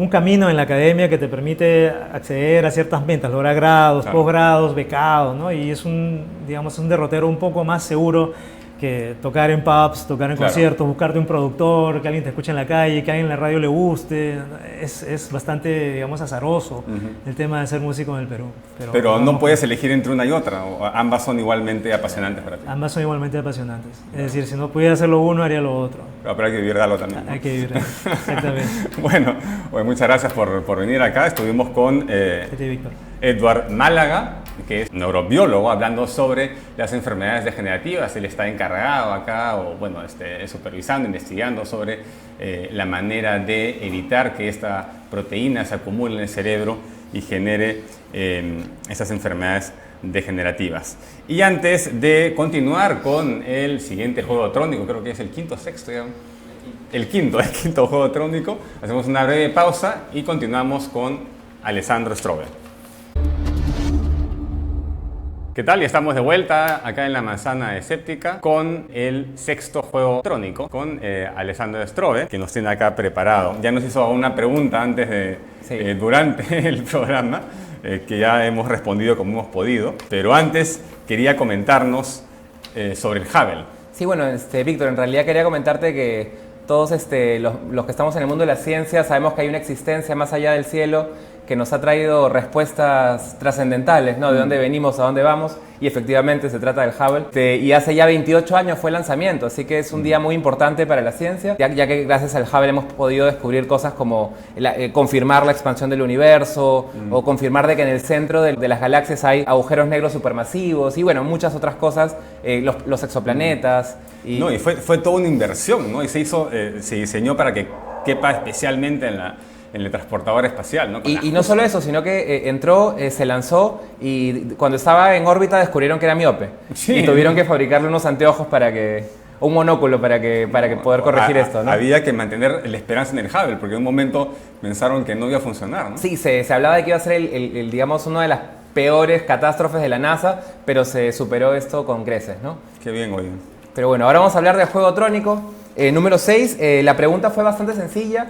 camino en la academia que te permite acceder a ciertas metas, lograr grados, posgrados, becados, ¿no? Y es digamos, un derrotero un poco más seguro que tocar en pubs, tocar en conciertos, buscarte un productor, que alguien te escuche en la calle, que a alguien en la radio le guste. Es bastante, digamos, azaroso el tema de ser músico en el Perú. Pero no puedes elegir entre una y otra, o ambas son igualmente apasionantes para ti. Ambas son igualmente apasionantes. Es decir, si no pudiera hacerlo uno, haría lo otro. Pero hay que vivir de algo también, ¿no? Hay que vivir de algo, exactamente. Bueno, muchas gracias por venir acá. Estuvimos con Edward Málaga, que es neurobiólogo, hablando sobre las enfermedades degenerativas. Él está encargado acá, supervisando, investigando sobre la manera de evitar que esta proteína se acumule en el cerebro y genere esas enfermedades degenerativas. Y antes de continuar con el siguiente juego trónico, creo que es el quinto o sexto, ya. El quinto juego trónico, hacemos una breve pausa y continuamos con Alessandro Strobel. ¿Qué tal? Ya estamos de vuelta acá en la manzana escéptica con el sexto juego trónico con Alessandro Strobel, que nos tiene acá preparado. Ya nos hizo una pregunta antes de, durante el programa, que ya hemos respondido como hemos podido, pero antes quería comentarnos sobre el Hubble. Sí, bueno, Víctor, en realidad quería comentarte que todos los que estamos en el mundo de la ciencia sabemos que hay una existencia más allá del cielo que nos ha traído respuestas trascendentales, ¿no? De dónde venimos, a dónde vamos, y efectivamente se trata del Hubble. Y hace ya 28 años fue el lanzamiento, así que es un día muy importante para la ciencia, ya que gracias al Hubble hemos podido descubrir cosas como confirmar la expansión del universo, o confirmar de que en el centro de las galaxias hay agujeros negros supermasivos, y bueno, muchas otras cosas, los exoplanetas. No, y fue toda una inversión, ¿no? Y se diseñó para que quepa especialmente en el transportador espacial, ¿no? Y no solo eso, sino que entró, se lanzó y cuando estaba en órbita descubrieron que era miope. Sí. Y tuvieron que fabricarle unos anteojos un monóculo para poder corregir esto, ¿no? Había que mantener la esperanza en el Hubble, porque en un momento pensaron que no iba a funcionar, ¿no? Sí, se hablaba de que iba a ser digamos, una de las peores catástrofes de la NASA, pero se superó esto con creces, ¿no? Qué bien, oye. Pero bueno, ahora vamos a hablar del juego trónico. Número 6, la pregunta fue bastante sencilla.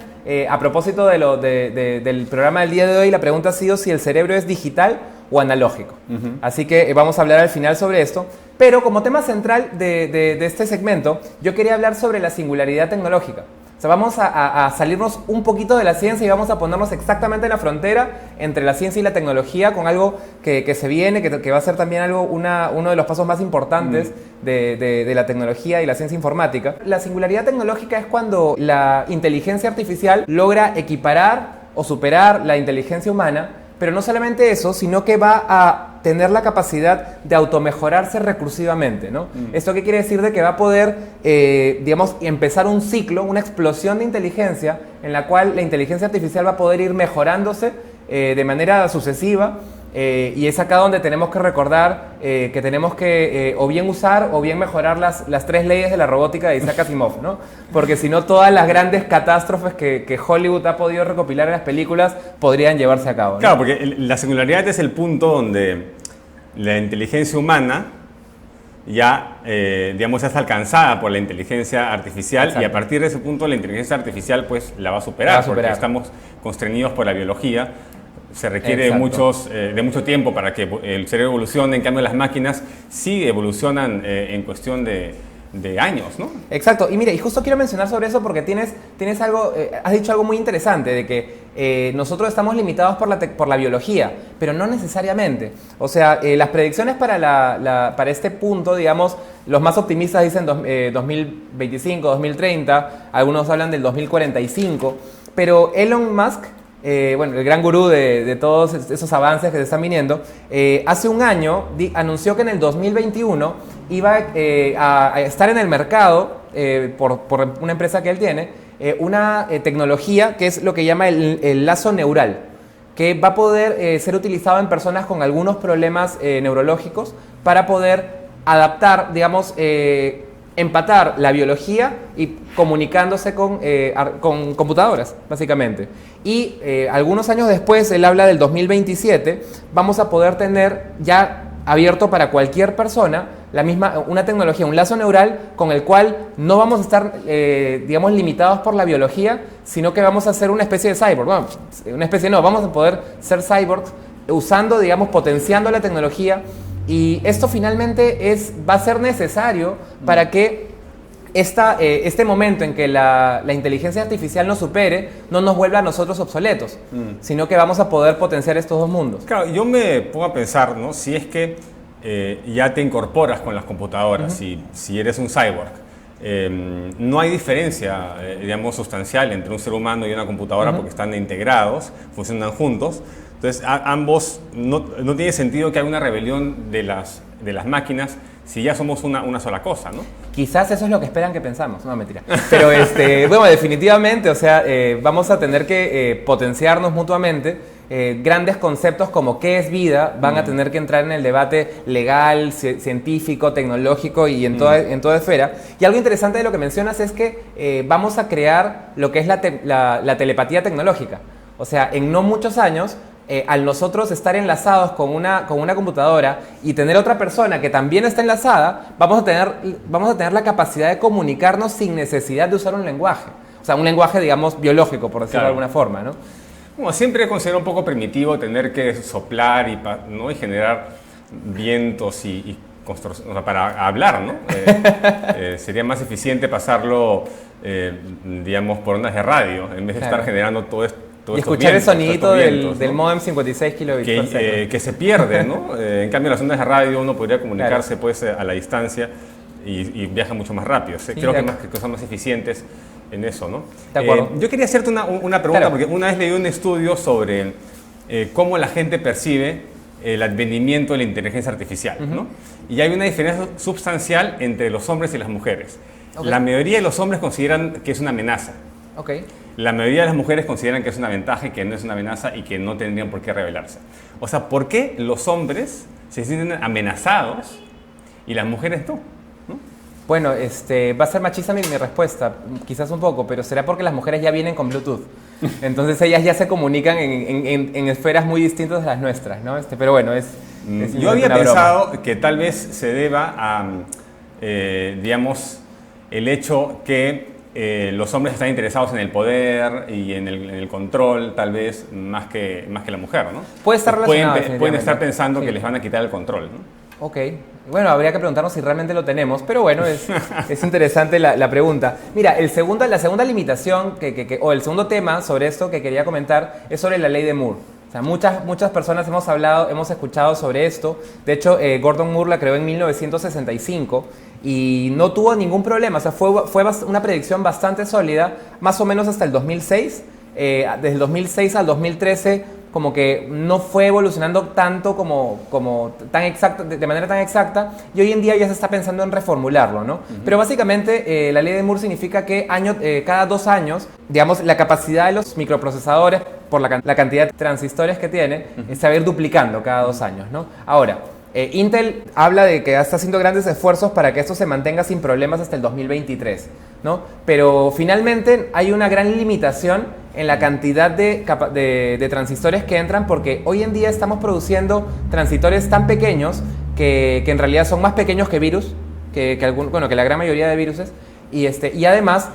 A propósito del programa del día de hoy, la pregunta ha sido si el cerebro es digital o analógico. Así que vamos a hablar al final sobre esto. Pero como tema central de este segmento, yo quería hablar sobre la singularidad tecnológica. O sea, vamos a salirnos un poquito de la ciencia y vamos a ponernos exactamente en la frontera entre la ciencia y la tecnología con algo que se viene, que va a ser también uno de los pasos más importantes de la tecnología y la ciencia informática. La singularidad tecnológica es cuando la inteligencia artificial logra equiparar o superar la inteligencia humana, pero no solamente eso, sino que va a tener la capacidad de automejorarse recursivamente, ¿no? ¿Esto qué quiere decir? De que va a poder, digamos, empezar un ciclo, una explosión de inteligencia en la cual la inteligencia artificial va a poder ir mejorándose de manera sucesiva. Y es acá donde tenemos que recordar que tenemos que o bien usar o bien mejorar las 3 leyes de la robótica de Isaac Asimov, ¿no? Porque si no, todas las grandes catástrofes que Hollywood ha podido recopilar en las películas podrían llevarse a cabo, ¿no? Claro, porque la singularidad es el punto donde la inteligencia humana ya, digamos, es alcanzada por la inteligencia artificial. Exacto. Y a partir de ese punto la inteligencia artificial pues la va a superar. Porque estamos constreñidos por la biología. Se requiere de mucho tiempo para que el cerebro evolucione. En cambio, las máquinas sí evolucionan en cuestión de años, ¿no? Exacto. Y mira, y justo quiero mencionar sobre eso porque tienes algo, has dicho algo muy interesante, de que nosotros estamos limitados por la biología, pero no necesariamente. O sea, las predicciones para este punto, digamos, los más optimistas dicen 2025, 2030, algunos hablan del 2045, pero Elon Musk, bueno, el gran gurú de todos esos avances que se están viniendo, hace un año anunció que en el 2021 iba a estar en el mercado, por una empresa que él tiene, una tecnología que es lo que llama el lazo neural, que va a poder ser utilizado en personas con algunos problemas neurológicos para poder adaptar, digamos, empatar la biología y comunicándose con computadoras, básicamente. Y algunos años después, él habla del 2027, vamos a poder tener ya abierto para cualquier persona una tecnología, un lazo neural con el cual no vamos a estar, digamos, limitados por la biología, sino que vamos a ser una especie de cyborg. Bueno, una especie no, vamos a poder ser cyborgs usando, digamos, potenciando la tecnología. Y esto finalmente va a ser necesario para que este momento en que la inteligencia artificial nos supere no nos vuelva a nosotros obsoletos, sino que vamos a poder potenciar estos dos mundos. Claro, yo me pongo a pensar, ¿no? Si es que ya te incorporas con las computadoras, si eres un cyborg, no hay diferencia, digamos, sustancial entre un ser humano y una computadora porque están integrados, funcionan juntos. Entonces, ambos, no tiene sentido que haya una rebelión de las máquinas si ya somos una sola cosa, ¿no? Quizás eso es lo que esperan que pensamos, no, mentira. Pero, bueno, definitivamente, o sea, vamos a tener que potenciarnos mutuamente grandes conceptos como qué es vida van a tener que entrar en el debate legal, científico, tecnológico y en toda esfera. Y algo interesante de lo que mencionas es que vamos a crear lo que es la telepatía tecnológica. O sea, en no muchos años, al nosotros estar enlazados con una computadora y tener otra persona que también está enlazada, vamos a tener la capacidad de comunicarnos sin necesidad de usar un lenguaje. O sea, un lenguaje, digamos, biológico, por decirlo de alguna forma, ¿no? Como siempre considero un poco primitivo tener que soplar y generar vientos o sea, para hablar, ¿no? Sería más eficiente pasarlo, digamos, por ondas de radio, en vez de estar generando todo esto. Y escuchar el sonidito del modem 56 kilobits por segundo. Que se pierde, ¿no? En cambio, las ondas de radio uno podría comunicarse pues, a la distancia y viaja mucho más rápido. Creo que son más eficientes en eso, ¿no? De acuerdo. Yo quería hacerte una pregunta, porque una vez leí un estudio sobre cómo la gente percibe el advenimiento de la inteligencia artificial, ¿no? Y hay una diferencia sustancial entre los hombres y las mujeres. La mayoría de los hombres consideran que es una amenaza. La mayoría de las mujeres consideran que es una ventaja y que no es una amenaza y que no tendrían por qué rebelarse. O sea, ¿por qué los hombres se sienten amenazados y las mujeres no? Bueno, va a ser machista mi respuesta, quizás un poco, pero será porque las mujeres ya vienen con Bluetooth. Entonces ellas ya se comunican en esferas muy distintas de las nuestras, ¿no? Pero bueno, yo había pensado que tal vez se deba a, digamos, el hecho que los hombres están interesados en el poder y en el control, tal vez, más que la mujer, ¿no? Puede estar relacionado. Pueden estar pensando que les van a quitar el control, ¿no? Ok. Bueno, habría que preguntarnos si realmente lo tenemos, pero bueno, es interesante la pregunta. Mira, la segunda limitación o el segundo tema sobre esto que quería comentar es sobre la ley de Moore. O sea, muchas personas hemos escuchado sobre esto. De hecho, Gordon Moore la creó en 1965 y no tuvo ningún problema. O sea, fue una predicción bastante sólida, más o menos hasta el 2006. Desde el 2006 al 2013 como que no fue evolucionando tanto tan exacto, de manera tan exacta, y hoy en día ya se está pensando en reformularlo, ¿no? Pero básicamente la ley de Moore significa que cada 2 años, digamos, la capacidad de los microprocesadores, por la cantidad de transistores que tiene, se va a ir duplicando cada 2 años, ¿no? Ahora, Intel habla de que está haciendo grandes esfuerzos para que esto se mantenga sin problemas hasta el 2023, ¿no? Pero finalmente hay una gran limitación en la cantidad de transistores que entran, porque hoy en día estamos produciendo transistores tan pequeños que en realidad son más pequeños que virus, que la gran mayoría de viruses, y además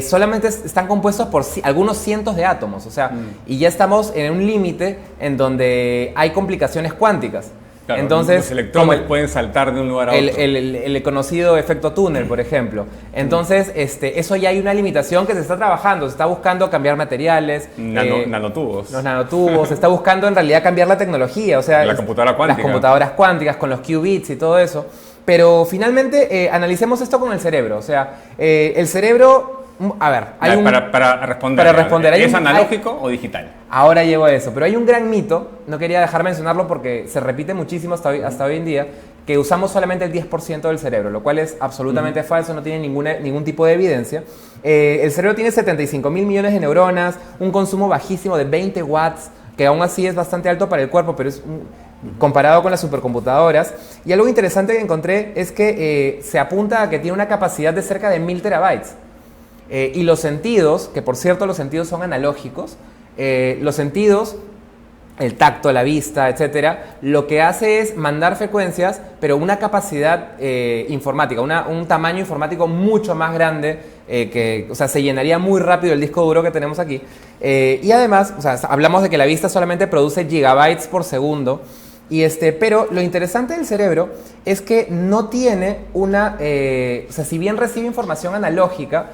solamente están compuestos por algunos cientos de átomos, o sea, y ya estamos en un límite en donde hay complicaciones cuánticas. Claro, entonces, los electrones pueden saltar de un lugar a otro. El conocido efecto túnel, por ejemplo. Entonces, eso ya hay una limitación que se está trabajando. Se está buscando cambiar materiales. Nanotubos. Los nanotubos. Se está buscando en realidad cambiar la tecnología. O sea, la computadora cuántica. Las computadoras cuánticas con los qubits y todo eso. Pero finalmente, analicemos esto con el cerebro. O sea, el cerebro... A ver, para responder. ¿Es analógico o digital? Ahora llego a eso, pero hay un gran mito, no quería dejar mencionarlo porque se repite muchísimo hasta hoy en día, que usamos solamente el 10% del cerebro, lo cual es absolutamente falso, no tiene ningún tipo de evidencia. El cerebro tiene 75.000 millones de neuronas, un consumo bajísimo de 20 watts, que aún así es bastante alto para el cuerpo, pero es comparado con las supercomputadoras. Y algo interesante que encontré es que se apunta a que tiene una capacidad de cerca de 1000 terabytes. Y los sentidos, que por cierto los sentidos son analógicos, los sentidos, el tacto, la vista, etcétera, lo que hace es mandar frecuencias, pero una capacidad informática, un tamaño informático mucho más grande, o sea, se llenaría muy rápido el disco duro que tenemos aquí. Y además, o sea, hablamos de que la vista solamente produce gigabytes por segundo, pero lo interesante del cerebro es que no tiene o sea, si bien recibe información analógica,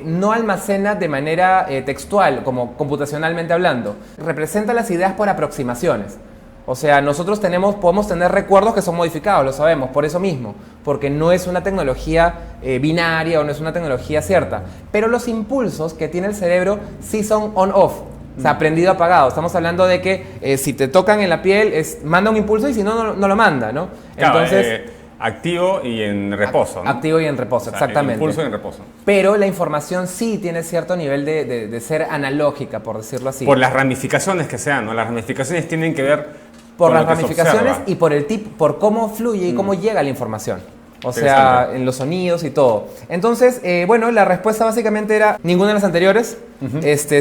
no almacena de manera textual, como computacionalmente hablando. Representa las ideas por aproximaciones. O sea, nosotros podemos tener recuerdos que son modificados, lo sabemos, por eso mismo, porque no es una tecnología binaria o no es una tecnología cierta. Pero los impulsos que tiene el cerebro sí son on-off. O sea, prendido, apagado. Estamos hablando de que si te tocan en la piel, manda un impulso y si no, no lo manda, ¿no? Claro, entonces... activo y en reposo, ¿no? Activo y en reposo, O sea, exactamente. En pulso y en reposo. Pero la información sí tiene cierto nivel de ser analógica, por decirlo así. Por las ramificaciones que sean, ¿no? Las ramificaciones tienen que ver Por con las lo que se ramificaciones observa. y por el por cómo fluye y cómo llega la información. O sea, Interesante. en los sonidos y todo. Entonces, bueno, la respuesta básicamente era ninguna de las anteriores.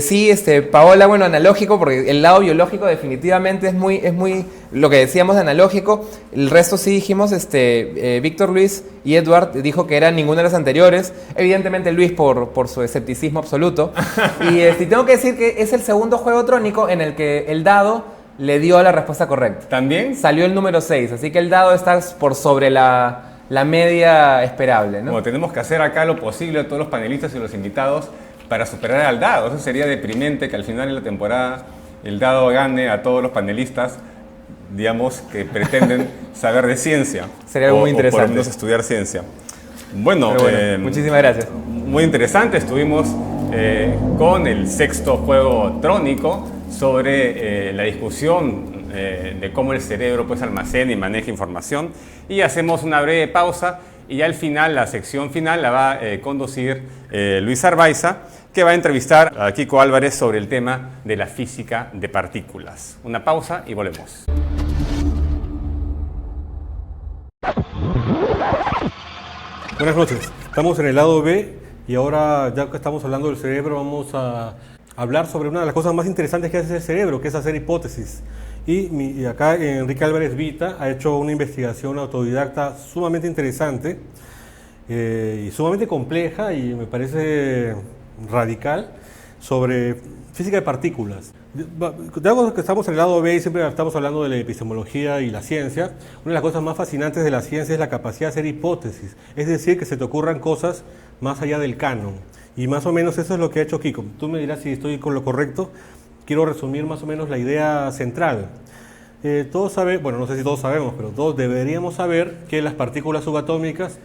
Sí, Paola, bueno, analógico, porque el lado biológico definitivamente es muy lo que decíamos de analógico. El resto sí dijimos, Víctor, Luis y Edward dijo que eran ninguna de las anteriores. Evidentemente Luis por su escepticismo absoluto. Y tengo que decir que es el segundo juego trónico en el que el dado le dio la respuesta correcta. ¿También? Salió el número 6, así que el dado está por sobre la media esperable, ¿no? Bueno, tenemos que hacer acá lo posible a todos los panelistas y los invitados para superar al dado. Eso sería deprimente que al final de la temporada el dado gane a todos los panelistas, digamos, que pretenden saber de ciencia. Sería algo muy O por interesante. lo menos estudiar ciencia. Bueno, Pero bueno, muchísimas gracias. Muy interesante. Estuvimos con el sexto juego trónico sobre la discusión de cómo el cerebro pues almacena y maneja información, y hacemos una breve pausa y al final, la sección final la va a conducir Luis Arbaiza, que va a entrevistar a Kiko Álvarez sobre el tema de la física de partículas. Una pausa y volvemos. Buenas noches, estamos en el lado B y ahora, ya que estamos hablando del cerebro, vamos a hablar sobre una de las cosas más interesantes que hace el cerebro, que es hacer hipótesis. Y acá Enrique Álvarez Vita ha hecho una investigación autodidacta sumamente interesante y sumamente compleja, y me parece radical, sobre física de partículas. Dado que estamos en el lado B y siempre estamos hablando de la epistemología y la ciencia, una de las cosas más fascinantes de la ciencia es la capacidad de hacer hipótesis, es decir, que se te ocurran cosas más allá del canon. Y más o menos eso es lo que ha hecho Kiko. Tú me dirás si estoy con lo correcto. Quiero resumir más o menos la idea central. Todos saben, bueno, no sé si todos sabemos, pero todos deberíamos saber que las partículas subatómicas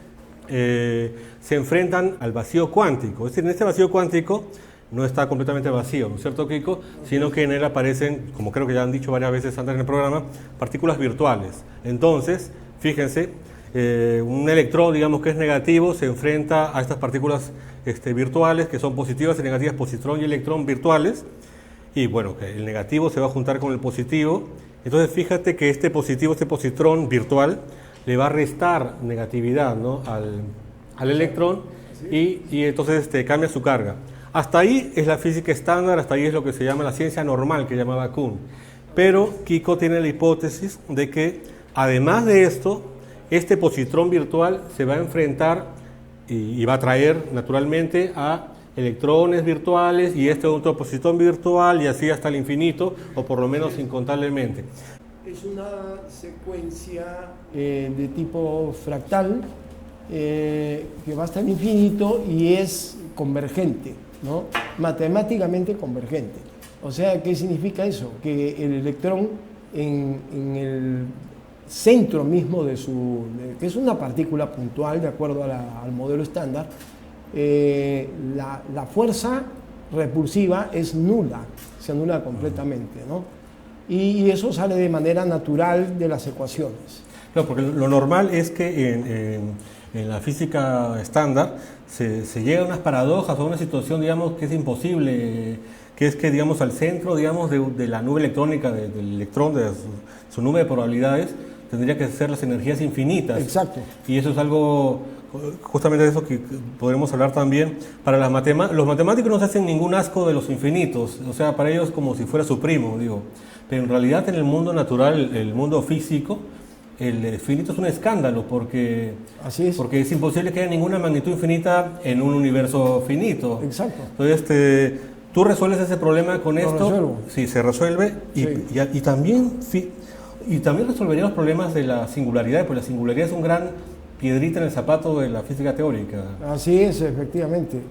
se enfrentan al vacío cuántico. Es decir, en este vacío cuántico no está completamente vacío, ¿no es cierto, Kiko? Sino que en él aparecen, como creo que ya han dicho varias veces antes en el programa, partículas virtuales. Entonces, fíjense, un electrón, digamos que es negativo, se enfrenta a estas partículas virtuales, que son positivas y negativas, positrón y electrón virtuales. Y bueno, que el negativo se va a juntar con el positivo. Entonces fíjate que este positivo, este positrón virtual, le va a restar negatividad, ¿no?, al electrón, y entonces cambia su carga. Hasta ahí es la física estándar, hasta ahí es lo que se llama la ciencia normal, que llamaba Kuhn. Pero Kiko tiene la hipótesis de que, además de esto, este positrón virtual se va a enfrentar y va a atraer naturalmente a electrones virtuales y este otro positrón virtual, y así hasta el infinito, o por lo menos incontablemente. Es una secuencia de tipo fractal que va hasta el infinito y es convergente, ¿no? Matemáticamente convergente. O sea, ¿qué significa eso? Que el electrón en el centro mismo que es una partícula puntual de acuerdo al modelo estándar, la fuerza repulsiva es nula, se anula completamente, ¿no? Y eso sale de manera natural de las ecuaciones. No, porque lo normal es que en la física estándar se llega a unas paradojas o a una situación, digamos, que es imposible, que es que, digamos, al centro, digamos, de la nube electrónica, del electrón, de su nube de probabilidades, tendría que ser las energías infinitas. Exacto. Y eso es algo, justamente de eso que podremos hablar también. Para los matemáticos no se hacen ningún asco de los infinitos, o sea, para ellos como si fuera su primo, digo. Pero en realidad en el mundo natural, el mundo físico, el infinito es un escándalo, porque, Así es. porque es imposible que haya ninguna magnitud infinita en un universo finito. Exacto. Entonces, tú resuelves ese problema con Lo esto. resuelvo. Sí, se resuelve. Sí. Y también resolvería los problemas de la singularidad, porque la singularidad es un gran piedrita en el zapato de la física teórica. Así es, efectivamente.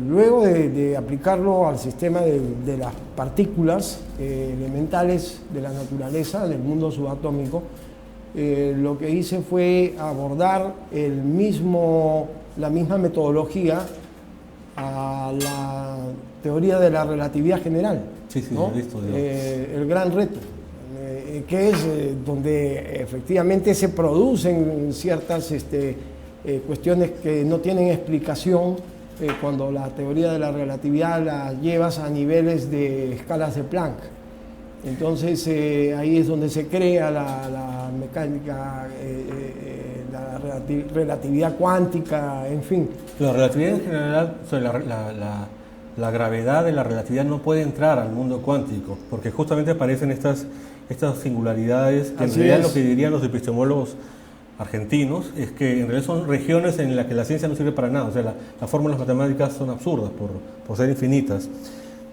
Luego de aplicarlo al sistema de las partículas elementales de la naturaleza, del mundo subatómico, lo que hice fue abordar la misma metodología a la teoría de la relatividad general. Sí, ¿no? listo. El gran reto. que es donde efectivamente se producen ciertas cuestiones que no tienen explicación cuando la teoría de la relatividad la llevas a niveles de escalas de Planck. Entonces ahí es donde se crea la mecánica, la relatividad cuántica, en fin. La relatividad en general, o sea, la gravedad de la relatividad no puede entrar al mundo cuántico, porque justamente aparecen estas singularidades que en realidad lo que dirían los epistemólogos argentinos es que en realidad son regiones en las que la ciencia no sirve para nada, o sea, las fórmulas matemáticas son absurdas por ser infinitas.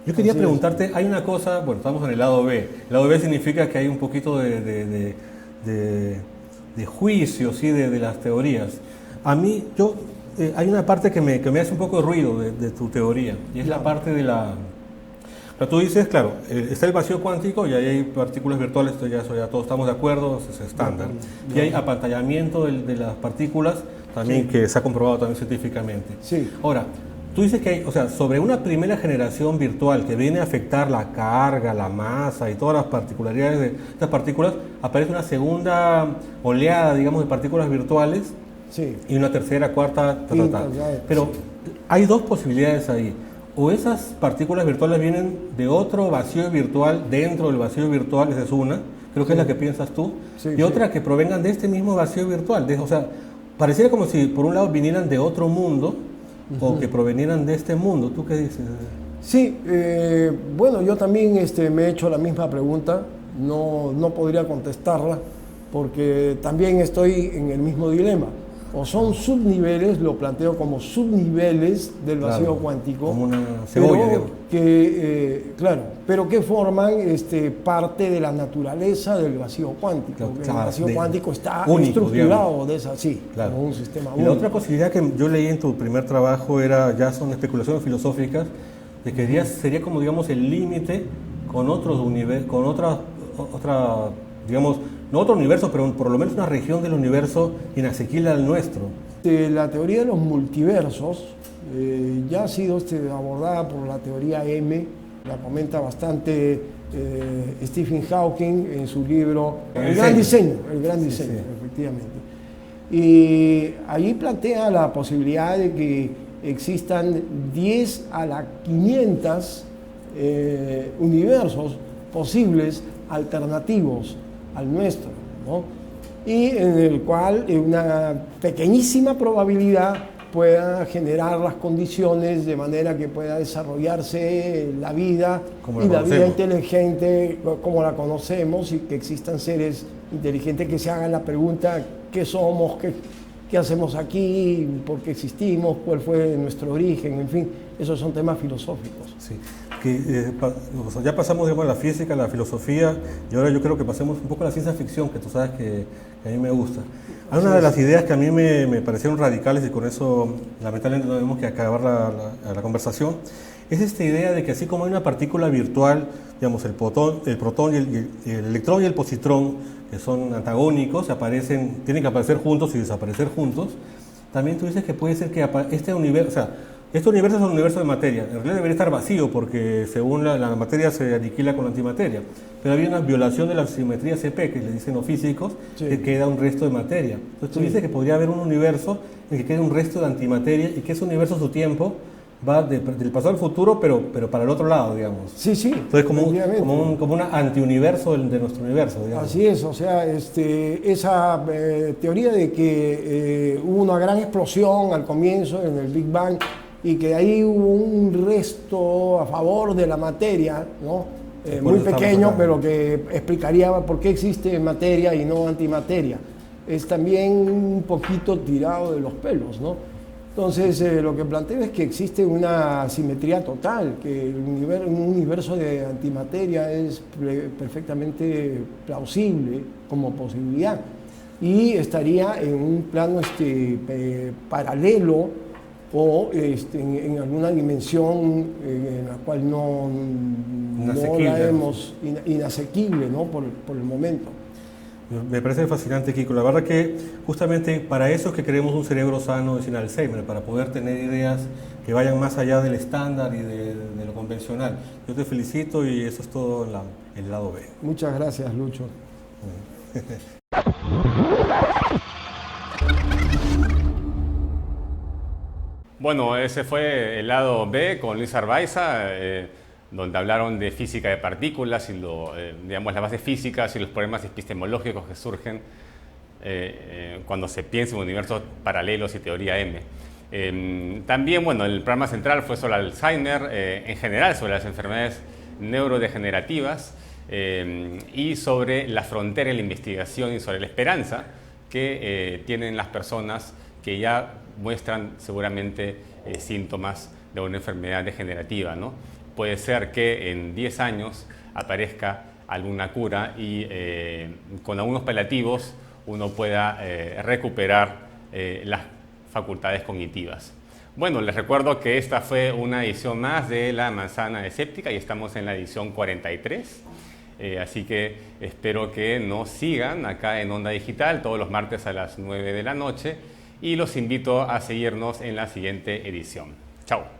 Yo quería preguntarte, hay una cosa, bueno, estamos en el lado B. El lado B significa que hay un poquito de juicio, ¿sí? de las teorías. A mí, hay una parte que me hace un poco de ruido de tu teoría, y es la parte de la... Pero tú dices, claro, está el vacío cuántico y ahí hay partículas virtuales, eso ya todos estamos de acuerdo, es estándar. Y hay apantallamiento de las partículas, también que se ha comprobado también científicamente. Sí. Ahora, tú dices que hay, o sea, sobre una primera generación virtual que viene a afectar la carga, la masa y todas las particularidades de estas partículas, aparece una segunda oleada, digamos, de partículas virtuales, sí, y una tercera, cuarta, Pero hay dos posibilidades ahí. O esas partículas virtuales vienen de otro vacío virtual dentro del vacío virtual, esa es una, creo que es la que piensas tú, y otra que provengan de este mismo vacío virtual. O sea, pareciera como si por un lado vinieran de otro mundo, o que provenieran de este mundo. ¿Tú qué dices? Sí, bueno, yo también me he hecho la misma pregunta, no podría contestarla, porque también estoy en el mismo dilema. O son subniveles, lo planteo como subniveles del vacío cuántico, como una cebolla, pero que forman parte de la naturaleza del vacío cuántico. El vacío cuántico está estructurado de esa, como un sistema único. Y la otra posibilidad que yo leí en tu primer trabajo ya son especulaciones filosóficas, de que sería como, digamos, el límite con otros universos, con otra, digamos, no otro universo, pero por lo menos una región del universo inaccesible al nuestro. La teoría de los multiversos ya ha sido abordada por la teoría M, la comenta bastante Stephen Hawking en su libro El Gran Diseño, efectivamente. Y allí plantea la posibilidad de que existan 10 a la 500 universos posibles alternativos al nuestro, ¿no? Y en el cual una pequeñísima probabilidad pueda generar las condiciones de manera que pueda desarrollarse la vida y la vida inteligente como la conocemos, y que existan seres inteligentes que se hagan la pregunta: ¿qué somos? ¿Qué hacemos aquí? ¿Por qué existimos? ¿Cuál fue nuestro origen? En fin, esos son temas filosóficos. Sí. Ya pasamos, digamos, a la física, a la filosofía, y ahora yo creo que pasemos un poco a la ciencia ficción, que tú sabes que a mí me gusta. Hay una de las ideas que a mí me parecieron radicales, y con eso lamentablemente no tenemos que acabar la conversación, es esta idea de que así como hay una partícula virtual, digamos, el protón y el electrón y el positrón, que son antagónicos, tienen que aparecer juntos y desaparecer juntos, también tú dices que puede ser que este universo, o sea, este universo es un universo de materia. En realidad debería estar vacío, porque según la materia se aniquila con la antimateria. Pero había una violación de la simetría CP, que le dicen los físicos, que queda un resto de materia. Entonces tú dices que podría haber un universo en el que quede un resto de antimateria, y que ese universo, su tiempo, va del pasado al futuro, pero para el otro lado, digamos. Sí. Entonces como un antiuniverso de nuestro universo, digamos. Así es, o sea, esa teoría de que hubo una gran explosión al comienzo, en el Big Bang, y que ahí hubo un resto a favor de la materia, ¿no? Muy pequeño, pero que explicaría por qué existe materia y no antimateria. Es también un poquito tirado de los pelos, ¿no? Entonces, lo que planteo es que existe una simetría total, que un universo de antimateria es perfectamente plausible como posibilidad, y estaría en un plano paralelo, o en alguna dimensión en la cual no la vemos inasequible, ¿no? por el momento. Me parece fascinante, Kiko. La verdad que justamente para eso es que queremos un cerebro sano y sin Alzheimer, para poder tener ideas que vayan más allá del estándar y de lo convencional. Yo te felicito y eso es todo en el lado B. Muchas gracias, Lucho. Bueno, ese fue el lado B con Luis Arbaiza, donde hablaron de física de partículas y digamos, las bases físicas y los problemas epistemológicos que surgen cuando se piensa en universos paralelos y teoría M. También, bueno, el programa central fue sobre Alzheimer, en general sobre las enfermedades neurodegenerativas y sobre la frontera de la investigación y sobre la esperanza que tienen las personas que ya muestran seguramente síntomas de una enfermedad degenerativa, ¿no? Puede ser que en 10 años aparezca alguna cura y con algunos paliativos uno pueda recuperar las facultades cognitivas. Bueno, les recuerdo que esta fue una edición más de La Manzana Escéptica y estamos en la edición 43. Así que espero que nos sigan acá en Onda Digital todos los martes a las 9 de la noche y los invito a seguirnos en la siguiente edición. Chao.